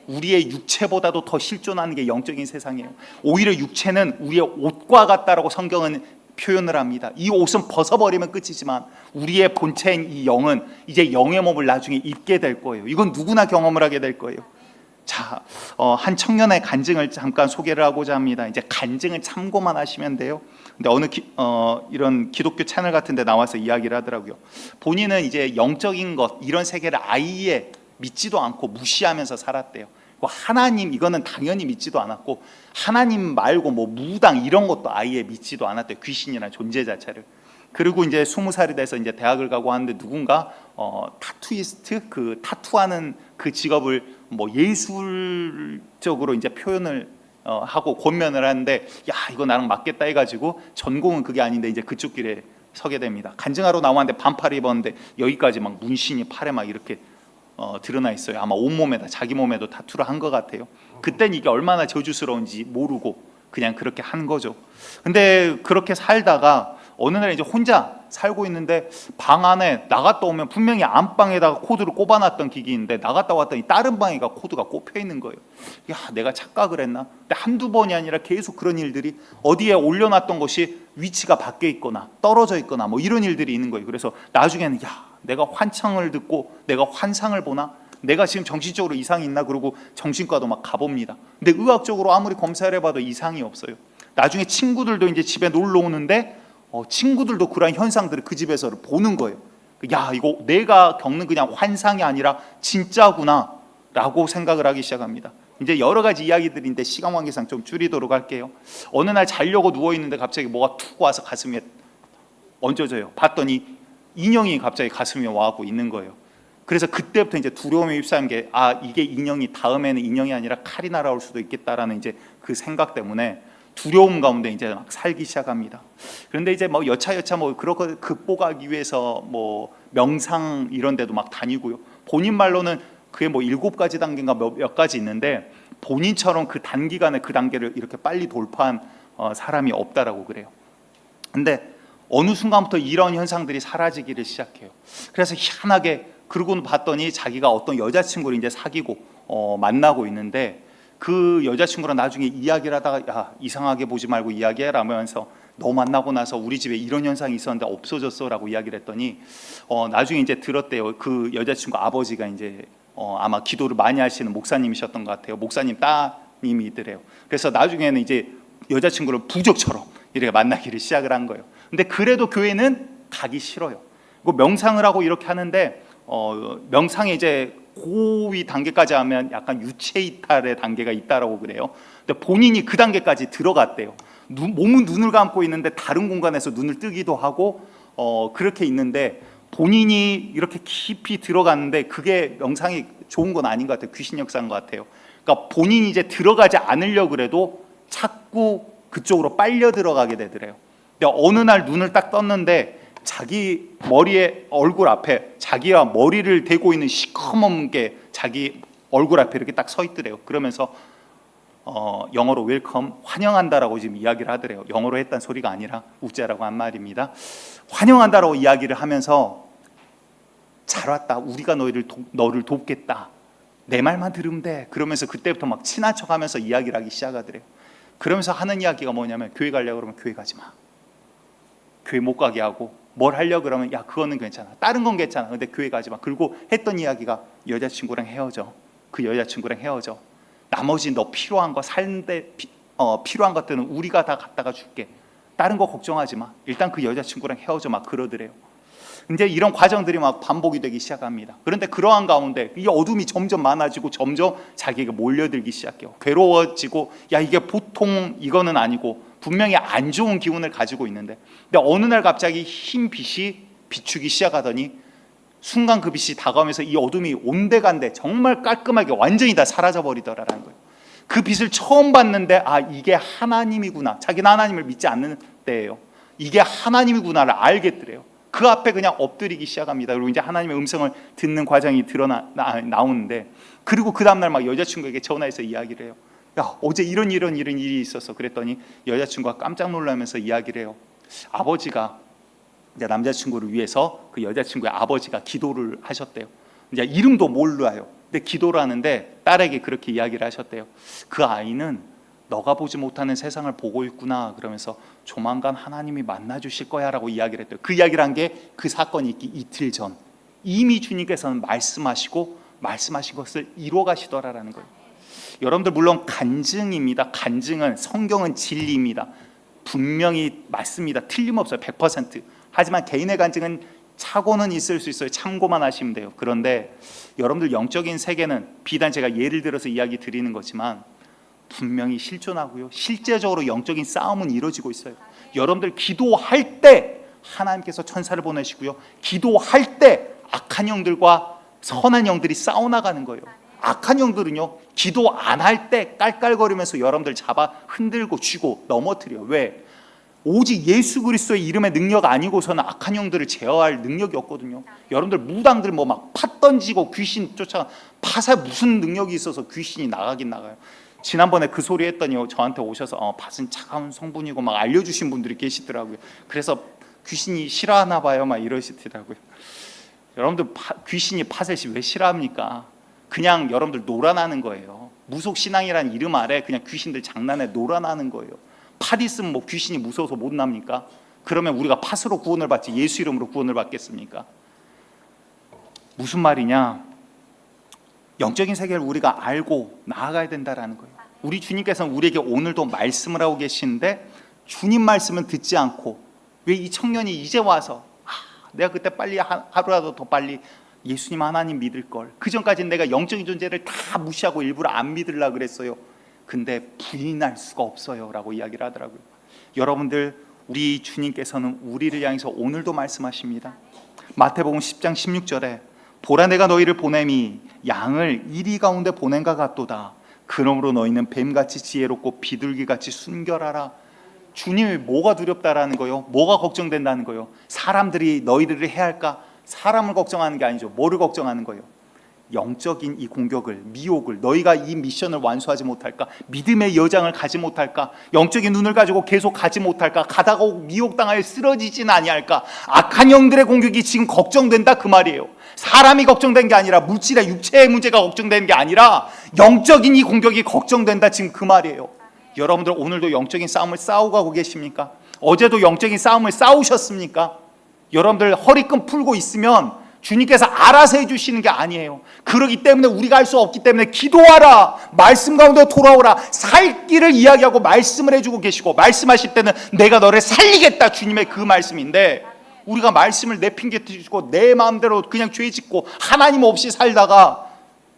우리의 육체보다도 더 실존하는 게 영적인 세상이에요. 오히려 육체는 우리의 옷과 같다라고 성경은 표현을 합니다. 이 옷은 벗어버리면 끝이지만 우리의 본체인 이 영은 이제 영의 몸을 나중에 입게 될 거예요. 이건 누구나 경험을 하게 될 거예요. 자, 한 청년의 간증을 잠깐 소개를 하고자 합니다. 이제 간증을 참고만 하시면 돼요. 근데 이런 기독교 채널 같은 데 나와서 이야기를 하더라고요. 본인은 이제 영적인 것, 이런 세계를 아예 믿지도 않고 무시하면서 살았대요. 하나님, 이거는 당연히 믿지도 않았고 하나님 말고 뭐 무당 이런 것도 아예 믿지도 않았대요. 귀신이라는 존재 자체를. 그리고 이제 20살이 돼서 이제 대학을 가고 하는데 누군가 타투이스트, 그 타투하는 그 직업을 뭐 예술적으로 이제 표현을 하고 권면을 하는데, 야, 이거 나랑 맞겠다 해가지고 전공은 그게 아닌데 이제 그쪽 길에 서게 됩니다. 간증하러 나왔는데 반팔 입었는데 여기까지 막 문신이 팔에 막 이렇게 드러나 있어요. 아마 온몸에다, 자기 몸에도 타투를 한 것 같아요. 그땐 이게 얼마나 저주스러운지 모르고 그냥 그렇게 한 거죠. 근데 그렇게 살다가 어느 날 이제 혼자 살고 있는데 방 안에 나갔다 오면 분명히 안방에다가 코드를 꼽아놨던 기기인데 나갔다 왔더니 다른 방에가 코드가 꼽혀 있는 거예요. 야, 내가 착각을 했나? 근데 한두 번이 아니라 계속 그런 일들이, 어디에 올려놨던 것이 위치가 바뀌어 있거나 떨어져 있거나 뭐 이런 일들이 있는 거예요. 그래서 나중에는 야, 내가 환청을 듣고 내가 환상을 보나? 내가 지금 정신적으로 이상이 있나? 그러고 정신과도 막 가봅니다. 근데 의학적으로 아무리 검사를 해봐도 이상이 없어요. 나중에 친구들도 이제 집에 놀러 오는데 친구들도 그런 현상들을 그 집에서 보는 거예요. 야, 이거 내가 겪는 그냥 환상이 아니라 진짜구나 라고 생각을 하기 시작합니다. 이제 여러 가지 이야기들인데 시간 관계상 좀 줄이도록 할게요. 어느 날 자려고 누워있는데 갑자기 뭐가 툭 와서 가슴에 얹어져요. 봤더니 인형이 갑자기 가슴에 와갖고 있는 거예요. 그래서 그때부터 이제 두려움에 휩싸인 게, 아, 이게 인형이, 다음에는 인형이 아니라 칼이 날아올 수도 있겠다라는 이제 그 생각 때문에 두려움 가운데 이제 막 살기 시작합니다. 그런데 이제 뭐 여차여차 뭐 그런 거 극복하기 위해서 뭐 명상 이런 데도 막 다니고요. 본인 말로는 그게 뭐 7가지 단계인가 몇 가지 있는데 본인처럼 그 단기간에 그 단계를 이렇게 빨리 돌파한 사람이 없다라고 그래요. 근데 어느 순간부터 이런 현상들이 사라지기를 시작해요. 그래서 희한하게 그러고 봤더니 자기가 어떤 여자친구를 이제 사귀고 만나고 있는데 그 여자친구랑 나중에 이야기를 하다가, 야, 이상하게 보지 말고 이야기해라 하면서 너 만나고 나서 우리 집에 이런 현상이 있었는데 없어졌어 라고 이야기를 했더니 나중에 이제 들었대요. 그 여자친구 아버지가 이제 아마 기도를 많이 하시는 목사님이셨던 것 같아요. 목사님 따님이더래요. 그래서 나중에는 이제 여자친구를 부적처럼 이렇게 만나기를 시작을 한 거예요. 근데 그래도 교회는 가기 싫어요. 명상을 하고 이렇게 하는데 명상에 이제 고위 단계까지 하면 약간 유체 이탈의 단계가 있다라고 그래요. 근데 본인이 그 단계까지 들어갔대요. 몸은 눈을 감고 있는데 다른 공간에서 눈을 뜨기도 하고 그렇게 있는데 본인이 이렇게 깊이 들어갔는데 그게 명상이 좋은 건 아닌 것 같아요. 귀신 역사인 것 같아요. 그러니까 본인이 이제 들어가지 않으려고 그래도 자꾸 그쪽으로 빨려 들어가게 되더래요. 근데 어느 날 눈을 딱 떴는데 자기 머리에, 얼굴 앞에 자기가 머리를 대고 있는 시커먼 게 자기 얼굴 앞에 이렇게 딱 서 있더래요. 그러면서 영어로 웰컴, 환영한다라고 지금 이야기를 하더래요. 영어로 했단 소리가 아니라 우째라고 한 말입니다. 환영한다라고 이야기를 하면서 잘 왔다. 우리가 너를 돕겠다. 내 말만 들으면 돼. 그러면서 그때부터 막 친한 척하면서 이야기를 하기 시작하더래요. 그러면서 하는 이야기가 뭐냐면 교회 가려고 그러면 교회 가지 마. 교회 못 가게 하고 뭘 하려고 그러면 야 그거는 괜찮아. 다른 건 괜찮아. 근데 교회 가지 마. 그리고 했던 이야기가 여자친구랑 헤어져. 그 여자친구랑 헤어져. 나머지 너 필요한 거 살는데 필요한 것들은 우리가 다 갖다가 줄게. 다른 거 걱정하지 마. 일단 그 여자친구랑 헤어져 막 그러더래요. 이제 이런 과정들이 막 반복이 되기 시작합니다. 그런데 그러한 가운데 이 어둠이 점점 많아지고 점점 자기에게 몰려들기 시작해요. 괴로워지고 야 이게 보통 이거는 아니고 분명히 안 좋은 기운을 가지고 있는데 근데 어느 날 갑자기 흰 빛이 비추기 시작하더니 순간 그 빛이 다가오면서 이 어둠이 온데간데 정말 깔끔하게 완전히 다 사라져 버리더라라는 거예요. 그 빛을 처음 봤는데 아 이게 하나님이구나. 자기는 하나님을 믿지 않는 때예요. 이게 하나님이구나를 알겠더래요. 그 앞에 그냥 엎드리기 시작합니다. 그리고 이제 하나님의 음성을 듣는 과정이 나오는데 그리고 그 다음날 막 여자친구에게 전화해서 이야기를 해요. 야 어제 이런 일이 있었어. 그랬더니 여자친구가 깜짝 놀라면서 이야기를 해요. 아버지가 이제 남자친구를 위해서 그 여자친구의 아버지가 기도를 하셨대요. 이제 이름도 몰라요. 근데 기도를 하는데 딸에게 그렇게 이야기를 하셨대요. 그 아이는 너가 보지 못하는 세상을 보고 있구나. 그러면서 조만간 하나님이 만나주실 거야 라고 이야기를 했대요. 그 이야기를 한 게 그 사건이 있기 이틀 전 이미 주님께서는 말씀하신 것을 이루어 가시더라라는 거예요. 여러분들 물론 간증입니다. 간증은 성경은 진리입니다. 분명히 맞습니다. 틀림없어요. 100%. 하지만 개인의 간증은 착오는 있을 수 있어요. 참고만 하시면 돼요. 그런데 여러분들 영적인 세계는 비단 제가 예를 들어서 이야기 드리는 거지만 분명히 실존하고요. 실제적으로 영적인 싸움은 이루어지고 있어요. 여러분들 기도할 때 하나님께서 천사를 보내시고요. 기도할 때 악한 영들과 선한 영들이 싸워나가는 거예요. 악한 영들은요. 기도 안 할 때 깔깔거리면서 여러분들 잡아 흔들고 쥐고 넘어뜨려요. 왜? 오직 예수 그리스도의 이름의 능력 아니고서는 악한 영들을 제어할 능력이 없거든요. 여러분들 무당들 뭐 막 팥 던지고 귀신 쫓아 팥에 무슨 능력이 있어서 귀신이 나가긴 나가요. 지난번에 그 소리 했더니 저한테 오셔서 팥은 차가운 성분이고 막 알려주신 분들이 계시더라고요. 그래서 귀신이 싫어하나 봐요 막 이러시더라고요. 여러분들 귀신이 팥을 왜 싫어합니까? 그냥 여러분들 놀아나는 거예요. 무속신앙이라는 이름 아래 그냥 귀신들 장난에 놀아나는 거예요. 팥 있으면 뭐 귀신이 무서워서 못 납니까? 그러면 우리가 팥으로 구원을 받지 예수 이름으로 구원을 받겠습니까? 무슨 말이냐? 영적인 세계를 우리가 알고 나아가야 된다라는 거예요. 우리 주님께서는 우리에게 오늘도 말씀을 하고 계시는데 주님 말씀은 듣지 않고 왜 이 청년이 이제 와서 내가 그때 빨리 하루라도 더 빨리 예수님 하나님 믿을 걸. 그 전까지는 내가 영적인 존재를 다 무시하고 일부러 안 믿으려고 그랬어요. 근데 부인할 수가 없어요 라고 이야기를 하더라고요. 여러분들 우리 주님께서는 우리를 향해서 오늘도 말씀하십니다. 마태복음 10장 16절에 보라 내가 너희를 보냄이 양을 이리 가운데 보낸가 같도다. 그러므로 너희는 뱀같이 지혜롭고 비둘기같이 순결하라. 주님이 뭐가 두렵다라는 거요? 뭐가 걱정된다는 거요? 사람들이 너희들을 해할까? 사람을 걱정하는 게 아니죠. 뭐를 걱정하는 거예요? 영적인 이 공격을, 미혹을, 너희가 이 미션을 완수하지 못할까? 믿음의 여장을 가지 못할까? 영적인 눈을 가지고 계속 가지 못할까? 가다가 미혹당하여 쓰러지진 아니할까? 악한 영들의 공격이 지금 걱정된다 그 말이에요. 사람이 걱정된 게 아니라 물질의 육체의 문제가 걱정되는 게 아니라 영적인 이 공격이 걱정된다 지금 그 말이에요. 여러분들 오늘도 영적인 싸움을 싸우고 계십니까? 어제도 영적인 싸움을 싸우셨습니까? 여러분들 허리끈 풀고 있으면 주님께서 알아서 해주시는 게 아니에요. 그러기 때문에 우리가 할 수 없기 때문에 기도하라, 말씀 가운데 돌아오라, 살 길을 이야기하고 말씀을 해주고 계시고 말씀하실 때는 내가 너를 살리겠다 주님의 그 말씀인데 우리가 말씀을 내팽개치고 내 마음대로 그냥 죄 짓고 하나님 없이 살다가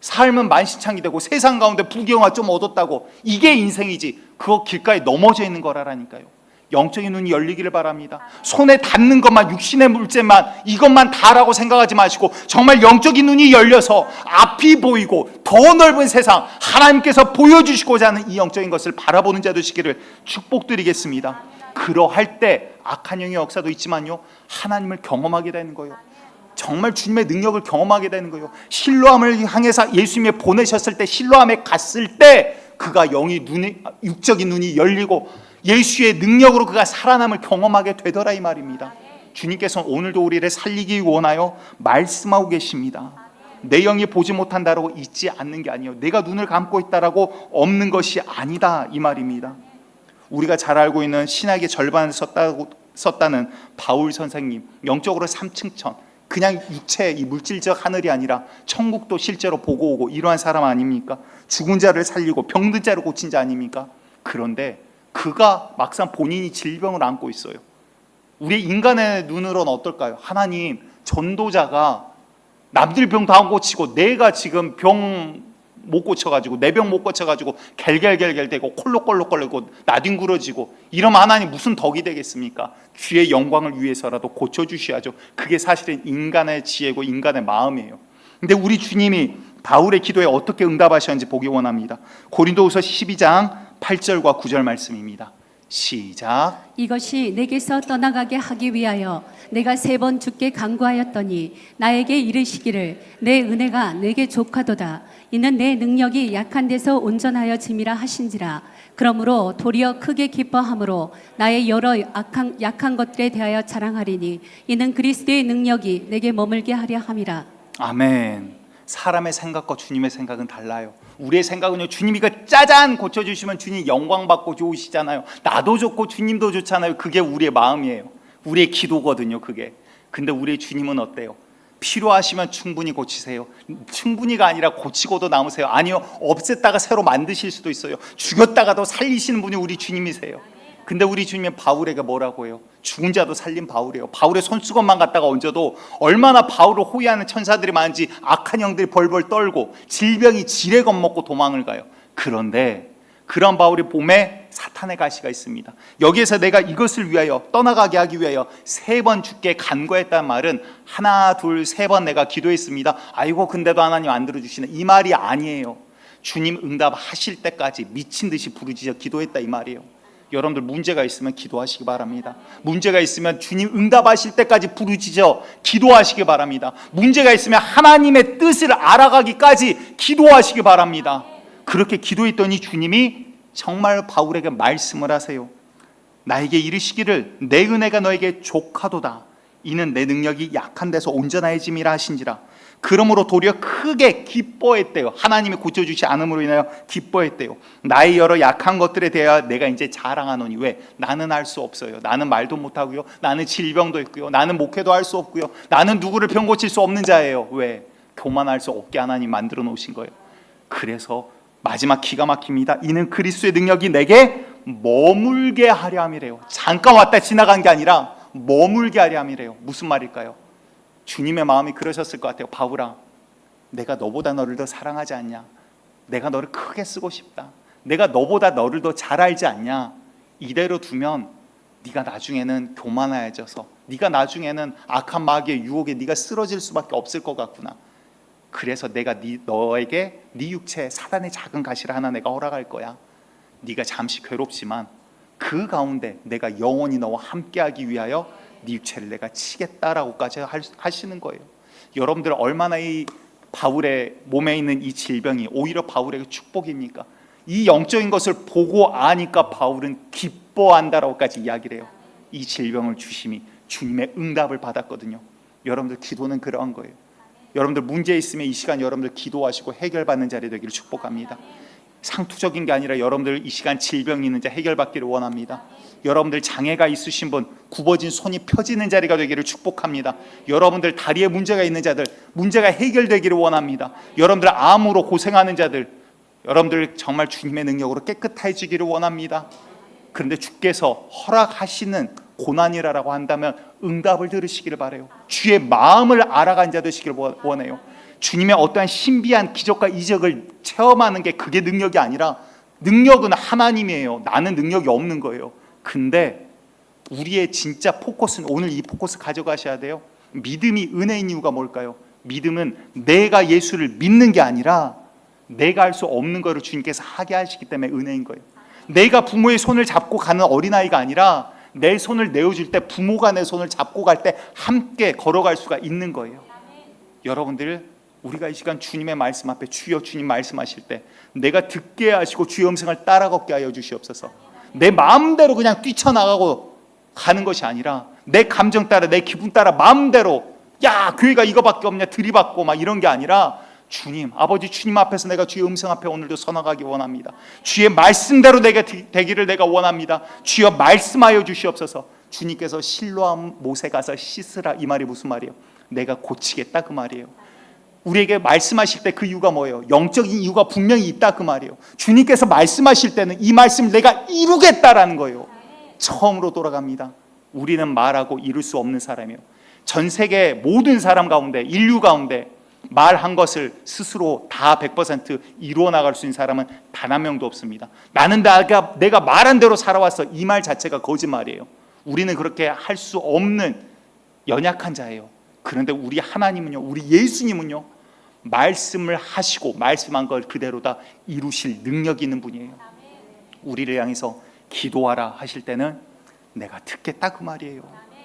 삶은 만신창이 되고 세상 가운데 부경화 좀 얻었다고 이게 인생이지 그거 길가에 넘어져 있는 거라니까요. 영적인 눈이 열리기를 바랍니다. 손에 닿는 것만 육신의 물질만 이것만 다라고 생각하지 마시고 정말 영적인 눈이 열려서 앞이 보이고 더 넓은 세상 하나님께서 보여주시고자 하는 이 영적인 것을 바라보는 자 되시기를 축복드리겠습니다. 그러할 때 악한 영의 역사도 있지만요 하나님을 경험하게 되는 거예요. 정말 주님의 능력을 경험하게 되는 거예요. 실로암을 향해서 예수님이 보내셨을 때 실로암에 갔을 때 그가 육적인 눈이 열리고 예수의 능력으로 그가 살아남을 경험하게 되더라 이 말입니다. 주님께서는 오늘도 우리를 살리기 원하여 말씀하고 계십니다. 내 영이 보지 못한다라고 있지 않는 게 아니에요. 내가 눈을 감고 있다라고 없는 것이 아니다 이 말입니다. 우리가 잘 알고 있는 신학의 절반을 썼다는 바울 선생님, 영적으로 3층천, 그냥 육체 이 물질적 하늘이 아니라 천국도 실제로 보고 오고 이러한 사람 아닙니까? 죽은 자를 살리고 병든 자를 고친 자 아닙니까? 그런데 그가 막상 본인이 질병을 안고 있어요. 우리 인간의 눈으로는 어떨까요? 하나님, 전도자가 남들 병 다 안 고치고 내가 지금 병 못 고쳐가지고 내 병 못 고쳐가지고 갤갤갤갤 대고 콜록콜록거리고 나뒹굴어지고 이러면 하나님 무슨 덕이 되겠습니까? 주의 영광을 위해서라도 고쳐주셔야죠. 그게 사실은 인간의 지혜고 인간의 마음이에요. 근데 우리 주님이 바울의 기도에 어떻게 응답하셨는지 보기 원합니다. 고린도후서 12장 8절과 9절 말씀입니다. 시작.
이것이 내게서 떠나가게 하기 위하여 내가 3번 주께 간구하였더니 나에게 이르시기를 내 은혜가 내게 족하도다. 이는 내 능력이 약한 데서 온전하여 짐이라 하신지라. 그러므로 도리어 크게 기뻐함으로 나의 여러 약한 것들에 대하여 자랑하리니 이는 그리스도의 능력이 내게 머물게 하려 함이라.
아멘. 사람의 생각과 주님의 생각은 달라요. 우리의 생각은요, 주님이 그 짜잔 고쳐주시면 주님 영광 받고 좋으시잖아요. 나도 좋고 주님도 좋잖아요. 그게 우리의 마음이에요. 우리의 기도거든요, 그게. 근데 우리의 주님은 어때요? 필요하시면 충분히 고치세요. 충분히가 아니라 고치고도 남으세요. 아니요, 없앴다가 새로 만드실 수도 있어요. 죽였다가도 살리시는 분이 우리 주님이세요. 근데 우리 주님은 바울에게 뭐라고 해요? 죽은 자도 살린 바울이에요. 바울의 손수건만 갖다가 얹어도 얼마나 바울을 호위하는 천사들이 많은지 악한 영들이 벌벌 떨고 질병이 지레 겁먹고 도망을 가요. 그런데 그런 바울의 몸에 사탄의 가시가 있습니다. 여기에서 내가 이것을 위하여 떠나가게 하기 위하여 3번 주께 간구했다는 말은 하나 둘 3번 내가 기도했습니다. 아이고 근데도 하나님 안 들어주시네, 이 말이 아니에요. 주님 응답하실 때까지 미친 듯이 부르짖어 기도했다 이 말이에요. 여러분들 문제가 있으면 기도하시기 바랍니다. 문제가 있으면 주님 응답하실 때까지 부르짖어 기도하시기 바랍니다. 문제가 있으면 하나님의 뜻을 알아가기까지 기도하시기 바랍니다. 그렇게 기도했더니 주님이 정말 바울에게 말씀을 하세요. 나에게 이르시기를 내 은혜가 너에게 족하도다. 이는 내 능력이 약한 데서 온전해짐이라 하신지라. 그러므로 도리어 크게 기뻐했대요. 하나님이 고쳐주시 않음으로 인하여 기뻐했대요. 나의 여러 약한 것들에 대하여 내가 이제 자랑하노니. 왜? 나는 할 수 없어요. 나는 말도 못하고요, 나는 질병도 있고요, 나는 목회도 할 수 없고요, 나는 누구를 병 고칠 수 없는 자예요. 왜? 교만할 수 없게 하나님 만들어 놓으신 거예요. 그래서 마지막 기가 막힙니다. 이는 그리스도의 능력이 내게 머물게 하려 함이래요. 잠깐 왔다 지나간 게 아니라 머물게 하려 함이래요. 무슨 말일까요? 주님의 마음이 그러셨을 것 같아요. 바울아, 내가 너보다 너를 더 사랑하지 않냐? 내가 너를 크게 쓰고 싶다. 내가 너보다 너를 더 잘 알지 않냐? 이대로 두면 네가 나중에는 교만해져서, 네가 나중에는 악한 마귀의 유혹에 네가 쓰러질 수밖에 없을 것 같구나. 그래서 내가 너에게 네 육체에 사단의 작은 가시를 하나 내가 허락할 거야. 네가 잠시 괴롭지만 그 가운데 내가 영원히 너와 함께하기 위하여 네 육체를 내가 치겠다라고까지 하시는 거예요. 여러분들 얼마나 이 바울의 몸에 있는 이 질병이 오히려 바울에게 축복입니까? 이 영적인 것을 보고 아니까 바울은 기뻐한다라고까지 이야기를 해요. 이 질병을 주심이 주님의 응답을 받았거든요. 여러분들 기도는 그러한 거예요. 여러분들 문제 있으면 이 시간 여러분들 기도하시고 해결받는 자리 되기를 축복합니다. 상투적인 게 아니라 여러분들 이 시간 질병이 있는 자 해결받기를 원합니다. 여러분들 장애가 있으신 분 굽어진 손이 펴지는 자리가 되기를 축복합니다. 여러분들 다리에 문제가 있는 자들 문제가 해결되기를 원합니다. 여러분들 암으로 고생하는 자들 여러분들 정말 주님의 능력으로 깨끗해지기를 원합니다. 그런데 주께서 허락하시는 고난이라고 한다면 응답을 들으시기를 바라요. 주의 마음을 알아간 자 되시기를 원해요. 주님의 어떠한 신비한 기적과 이적을 체험하는 게 그게 능력이 아니라 능력은 하나님이에요. 나는 능력이 없는 거예요. 근데 우리의 진짜 포커스는 오늘 이 포커스 가져가셔야 돼요. 믿음이 은혜인 이유가 뭘까요? 믿음은 내가 예수를 믿는 게 아니라 내가 할 수 없는 거를 주님께서 하게 하시기 때문에 은혜인 거예요. 내가 부모의 손을 잡고 가는 어린아이가 아니라 내 손을 내어줄 때 부모가 내 손을 잡고 갈 때 함께 걸어갈 수가 있는 거예요. 여러분들 우리가 이 시간 주님의 말씀 앞에 주여 주님 말씀하실 때 내가 듣게 하시고 주의 음성을 따라 걷게 하여 주시옵소서. 내 마음대로 그냥 뛰쳐나가고 가는 것이 아니라 내 감정 따라, 내 기분 따라 마음대로 야 교회가 이거밖에 없냐 들이받고 막 이런 게 아니라 주님, 아버지 주님 앞에서 내가 주의 음성 앞에 오늘도 서나가기 원합니다. 주의 말씀대로 내가 되기를 내가 원합니다. 주여 말씀하여 주시옵소서. 주님께서 실로암 못에 가서 씻으라, 이 말이 무슨 말이에요? 내가 고치겠다 그 말이에요. 우리에게 말씀하실 때 그 이유가 뭐예요? 영적인 이유가 분명히 있다 그 말이에요. 주님께서 말씀하실 때는 이 말씀을 내가 이루겠다라는 거예요. 처음으로 돌아갑니다. 우리는 말하고 이룰 수 없는 사람이에요. 전 세계 모든 사람 가운데, 인류 가운데 말한 것을 스스로 다 100% 이루어 나갈 수 있는 사람은 단 한 명도 없습니다. 나는 내가 말한 대로 살아왔어, 이 말 자체가 거짓말이에요. 우리는 그렇게 할 수 없는 연약한 자예요. 그런데 우리 하나님은요, 우리 예수님은요, 말씀을 하시고 말씀한 걸 그대로 다 이루실 능력이 있는 분이에요. 우리를 향해서 기도하라 하실 때는 내가 듣겠다 그 말이에요.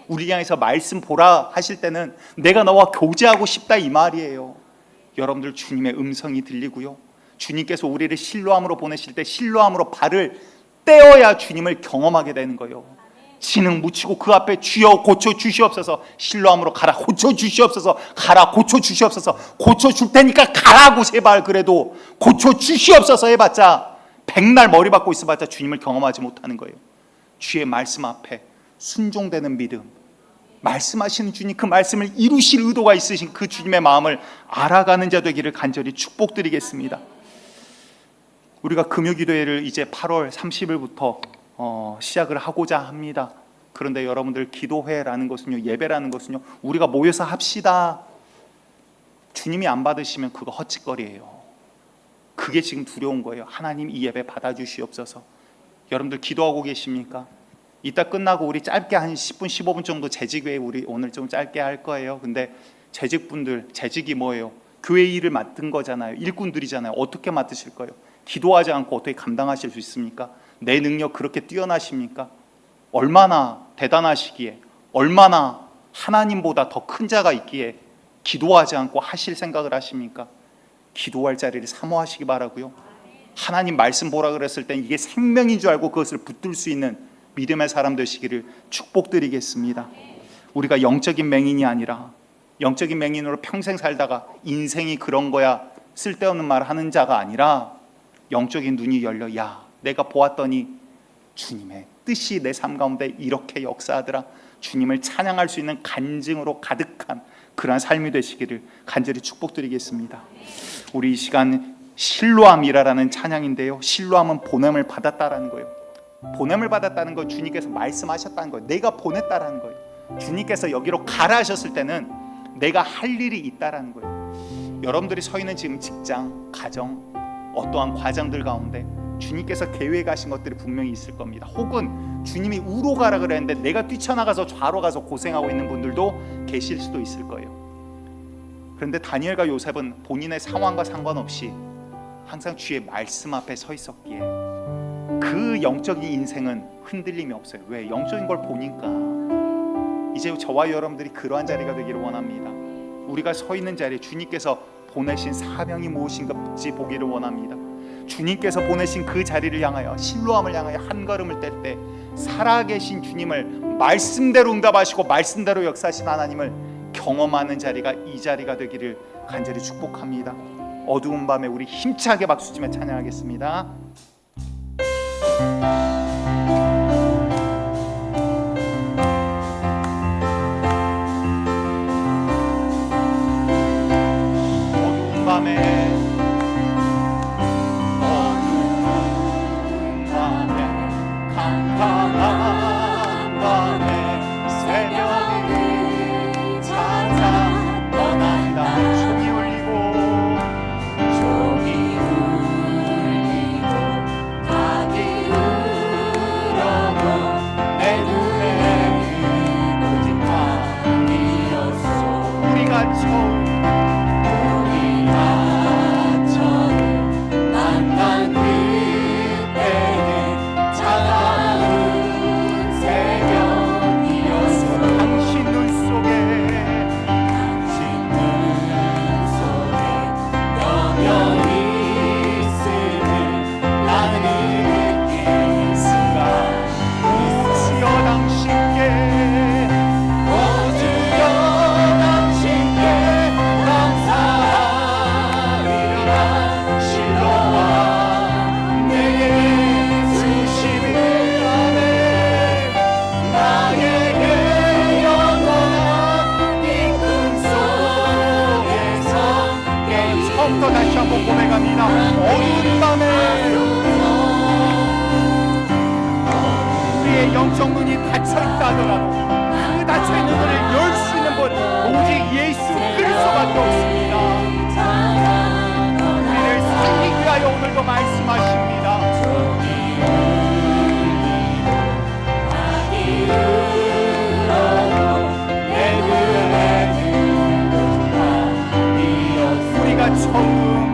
우리를 향해서 말씀 보라 하실 때는 내가 너와 교제하고 싶다 이 말이에요. 여러분들 주님의 음성이 들리고요, 주님께서 우리를 실로암으로 보내실 때 실로암으로 발을 떼어야 주님을 경험하게 되는 거예요. 지능 묻히고 그 앞에 주여 고쳐 주시옵소서, 실로암으로 가라 고쳐 주시옵소서, 가라 고쳐 주시옵소서, 고쳐 줄 테니까 가라고 제발 그래도 고쳐 주시옵소서 해봤자 백날 머리 박고 있어봤자 주님을 경험하지 못하는 거예요. 주의 말씀 앞에 순종되는 믿음, 말씀하시는 주님, 그 말씀을 이루실 의도가 있으신 그 주님의 마음을 알아가는 자 되기를 간절히 축복드리겠습니다. 우리가 금요기도회를 이제 8월 30일부터 시작을 하고자 합니다. 그런데 여러분들, 기도회라는 것은요, 예배라는 것은요, 우리가 모여서 합시다. 주님이 안 받으시면 그거 헛짓거리예요. 그게 지금 두려운 거예요. 하나님 이 예배 받아주시옵소서. 여러분들 기도하고 계십니까? 이따 끝나고 우리 짧게 한 10분 15분 정도 재직회의 우리 오늘 좀 짧게 할 거예요. 근데 재직분들, 재직이 뭐예요? 교회 일을 맡은 거잖아요. 일꾼들이잖아요. 어떻게 맡으실 거예요? 기도하지 않고 어떻게 감당하실 수 있습니까? 내 능력 그렇게 뛰어나십니까? 얼마나 대단하시기에, 얼마나 하나님보다 더 큰 자가 있기에 기도하지 않고 하실 생각을 하십니까? 기도할 자리를 사모하시기 바라고요. 하나님 말씀 보라 그랬을 땐 이게 생명인 줄 알고 그것을 붙들 수 있는 믿음의 사람 되시기를 축복드리겠습니다. 우리가 영적인 맹인이 아니라 영적인 맹인으로 평생 살다가 인생이 그런 거야 쓸데없는 말 하는 자가 아니라 영적인 눈이 열려, 야 내가 보았더니 주님의 뜻이 내 삶 가운데 이렇게 역사하더라, 주님을 찬양할 수 있는 간증으로 가득한 그러한 삶이 되시기를 간절히 축복드리겠습니다. 우리 이 시간 실로암이라는 찬양인데요, 실로암은 보냄을 받았다라는 거예요. 보냄을 받았다는 건 주님께서 말씀하셨다는 거예요. 내가 보냈다라는 거예요. 주님께서 여기로 가라 하셨을 때는 내가 할 일이 있다라는 거예요. 여러분들이 서 있는 지금 직장, 가정, 어떠한 과정들 가운데 주님께서 계획하신 것들이 분명히 있을 겁니다. 혹은 주님이 우로 가라 그랬는데 내가 뛰쳐나가서 좌로 가서 고생하고 있는 분들도 계실 수도 있을 거예요. 그런데 다니엘과 요셉은 본인의 상황과 상관없이 항상 주의 말씀 앞에 서 있었기에 그 영적인 인생은 흔들림이 없어요. 왜? 영적인 걸 보니까. 이제 저와 여러분들이 그러한 자리가 되기를 원합니다. 우리가 서 있는 자리에 주님께서 보내신 사명이 무엇인지 보기를 원합니다. 주님께서 보내신 그 자리를 향하여, 실로암을 향하여 한 걸음을 뗄 때 살아계신 주님을 말씀대로 응답하시고 말씀대로 역사하신 하나님을 경험하는 자리가 이 자리가 되기를 간절히 축복합니다. 어두운 밤에 우리 힘차게 박수치며 찬양하겠습니다. 어두운 밤에 캄캄한 밤에 새벽을 찾아 떠난다. 종이 울리고 닭이 울어도 내 눈에 고집한 이었소. 우리가 처음 만난 그때는 차가운 새벽이었어. 당신 눈 속에 영영이 있음을 나는 느낄 수가 있어. 당신께 한번 고백합니다. 어두운 밤에 우리의 영적 눈이 닫혀있다 하더라도 그 닫혀있는 눈을 열 수 있는 분 오직 예수 그리스도밖에 없습니다. 우리를 살리기 위하여 오늘도 말씀하십니다. 우리가 처음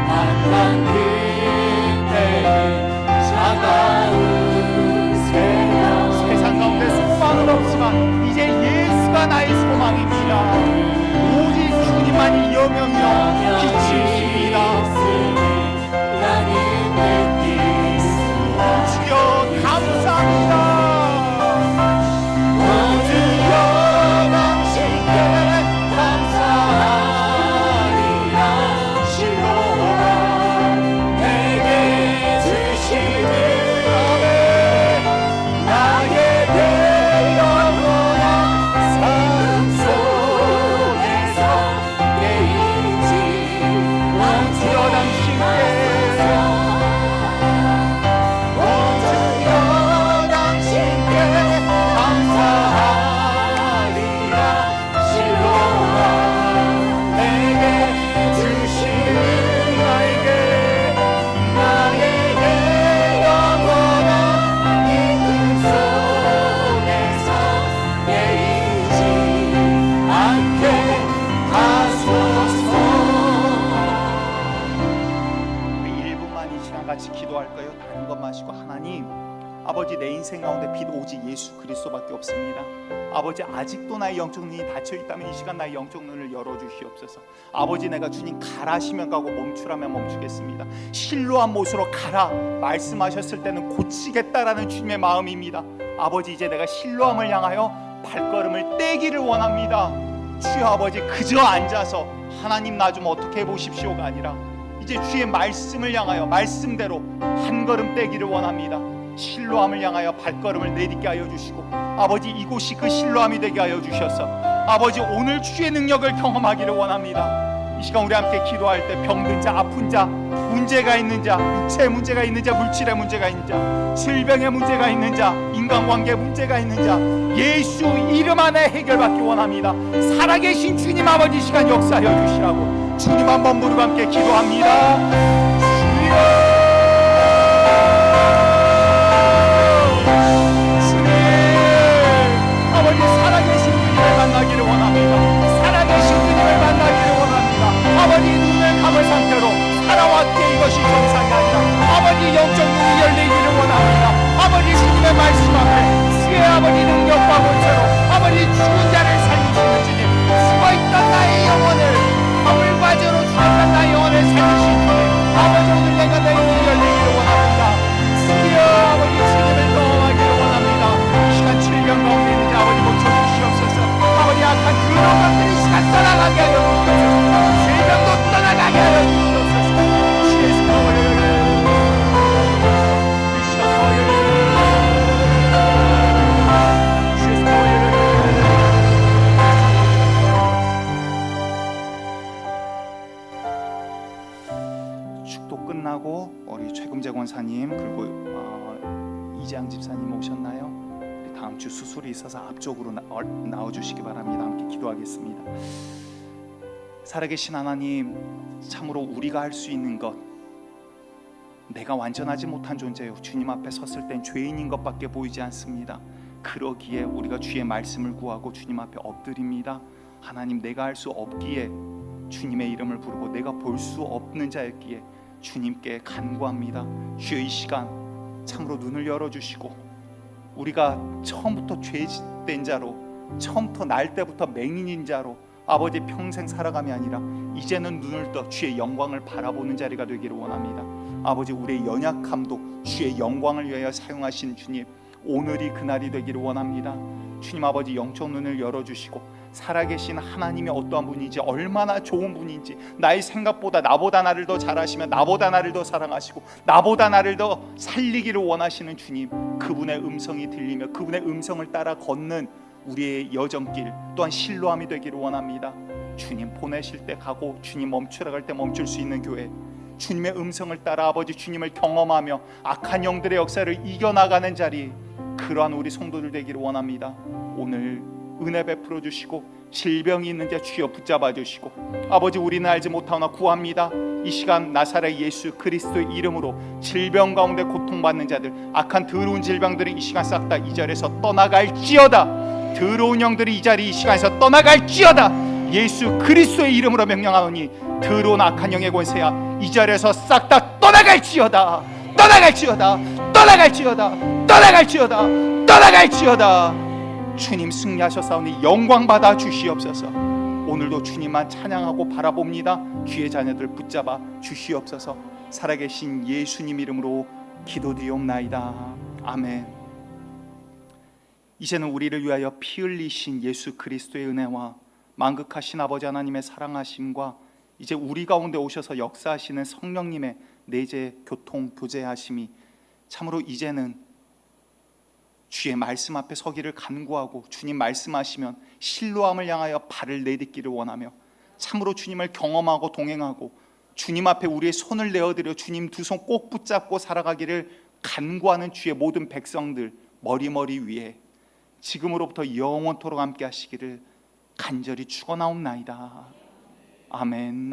만난 그때의 차가운 세상 가운데 소망은 없지만 이제 예수가 나의 소망입니다. 오직 주님만이 여명이요 빛이십니다. 주여 감사합니다. 아버지 내 인생 가운데 빛 오직 예수 그리스도밖에 없습니다. 아버지 아직도 나의 영적 눈이 닫혀있다면 이 시간 나의 영적 눈을 열어주시옵소서. 아버지 내가 주님 가라시면 가고 멈추라면 멈추겠습니다. 실로한 못으로 가라 말씀하셨을 때는 고치겠다라는 주님의 마음입니다. 아버지 이제 내가 실로함을 향하여 발걸음을 떼기를 원합니다. 주여 아버지 그저 앉아서 하나님 나 좀 어떻게 해보십시오가 아니라 이제 주의 말씀을 향하여 말씀대로 한 걸음 떼기를 원합니다. 실로함을 향하여 발걸음을 내딛게 하여 주시고 아버지 이곳이 그 실로함이 되게 하여 주셔서 아버지 오늘 주의 능력을 경험하기를 원합니다. 이 시간 우리 함께 기도할 때 병든 자, 아픈 자, 문제가 있는 자, 육체의 문제가 있는 자, 물질의 문제가 있는 자, 질병의 문제가 있는 자, 인간관계 문제가 있는 자 예수 이름 안에 해결받기 원합니다. 살아계신 주님 아버지 시간 역사하여 주시라고 주님 한번 부르고 함께 기도합니다. 주여 살아계신 주님을 만나기를 원합니다. 살아계신 주님을 만나기를 원합니다. 아버지 눈을 감은 상태로 살아왔기에 이것이 정상이 아니라 아버지 영적 눈이 열리기를 원합니다. 아버지 주님의 말씀 앞에 주의 아버지 능력과 권세로 아버지 죽은 자를 살리시는 주님 죽어있던 나의 영혼을 화물과제로 죽었던 나의 영혼을 살리신 주님 아버지 오늘 내가 내 눈이 열리기를 원합니다. 주여 아버지 주님을 경험하기를 원합니다. 이 시간 질병 가운데 있는 자 아버지 고쳐주시옵소서. 아버지 악한 그런 것들이 시간 떠나가게 하여 주시옵소서. 질병도 떠나가게 하여 주시옵소서. 주의 성령을 축도 끝나고 우리 최금재 권사님 그리고 이재양 집사님 오셨나요? 다음 주 수술이 있어서 앞쪽으로 나와주시기 바랍니다. 함께 기도하겠습니다. 살아계신 하나님 참으로 우리가 할 수 있는 것 내가 완전하지 못한 존재요 주님 앞에 섰을 땐 죄인인 것밖에 보이지 않습니다. 그러기에 우리가 주의 말씀을 구하고 주님 앞에 엎드립니다. 하나님 내가 할 수 없기에 주님의 이름을 부르고 내가 볼 수 없는 자였기에 주님께 간구합니다. 주여 이 시간 참으로 눈을 열어주시고 우리가 처음부터 죄된 자로 처음부터 날 때부터 맹인인 자로 아버지 평생 살아감이 아니라 이제는 눈을 떠 주의 영광을 바라보는 자리가 되기를 원합니다. 아버지 우리의 연약함도 주의 영광을 위하여 사용하신 주님 오늘이 그날이 되기를 원합니다. 주님 아버지 영적 눈을 열어주시고 살아계신 하나님이 어떠한 분인지 얼마나 좋은 분인지 나의 생각보다 나보다 나를 더 잘하시며 나보다 나를 더 사랑하시고 나보다 나를 더 살리기를 원하시는 주님 그분의 음성이 들리며 그분의 음성을 따라 걷는 우리의 여정길 또한 실로함이 되기를 원합니다. 주님 보내실 때 가고 주님 멈추라 할 때 멈출 수 있는 교회, 주님의 음성을 따라 아버지 주님을 경험하며 악한 영들의 역사를 이겨나가는 자리, 그러한 우리 성도들 되기를 원합니다. 오늘 은혜 베풀어 주시고 질병이 있는 자 주여 붙잡아 주시고, 아버지 우리는 알지 못하오나 구합니다. 이 시간 나사렛 예수 그리스도의 이름으로 질병 가운데 고통받는 자들, 악한 더러운 질병들이 이 시간 싹 다 이 자리에서 떠나갈지어다. 더러운 영들이 이 자리 이 시간에서 떠나갈지어다. 예수 그리스도의 이름으로 명령하오니 더러운 악한 영의 권세야 이 자리에서 싹 다 떠나갈지어다. 떠나갈지어다. 떠나갈지어다. 떠나갈지어다. 떠나갈지어다. 주님 승리하셨사오니 영광 받아 주시옵소서. 오늘도 주님만 찬양하고 바라봅니다. 주의 자녀들 붙잡아 주시옵소서. 살아계신 예수님 이름으로 기도드리옵나이다. 아멘. 이제는 우리를 위하여 피 흘리신 예수 그리스도의 은혜와 만극하신 아버지 하나님의 사랑하심과 이제 우리 가운데 오셔서 역사하시는 성령님의 내재 교통 교제하심이 참으로 이제는 주의 말씀 앞에 서기를 간구하고, 주님 말씀하시면 실로함을 향하여 발을 내딛기를 원하며, 참으로 주님을 경험하고 동행하고 주님 앞에 우리의 손을 내어드려 주님 두 손 꼭 붙잡고 살아가기를 간구하는 주의 모든 백성들 머리머리 위에 지금으로부터 영원토록 함께 하시기를 간절히 축원하옵나이다. 아멘.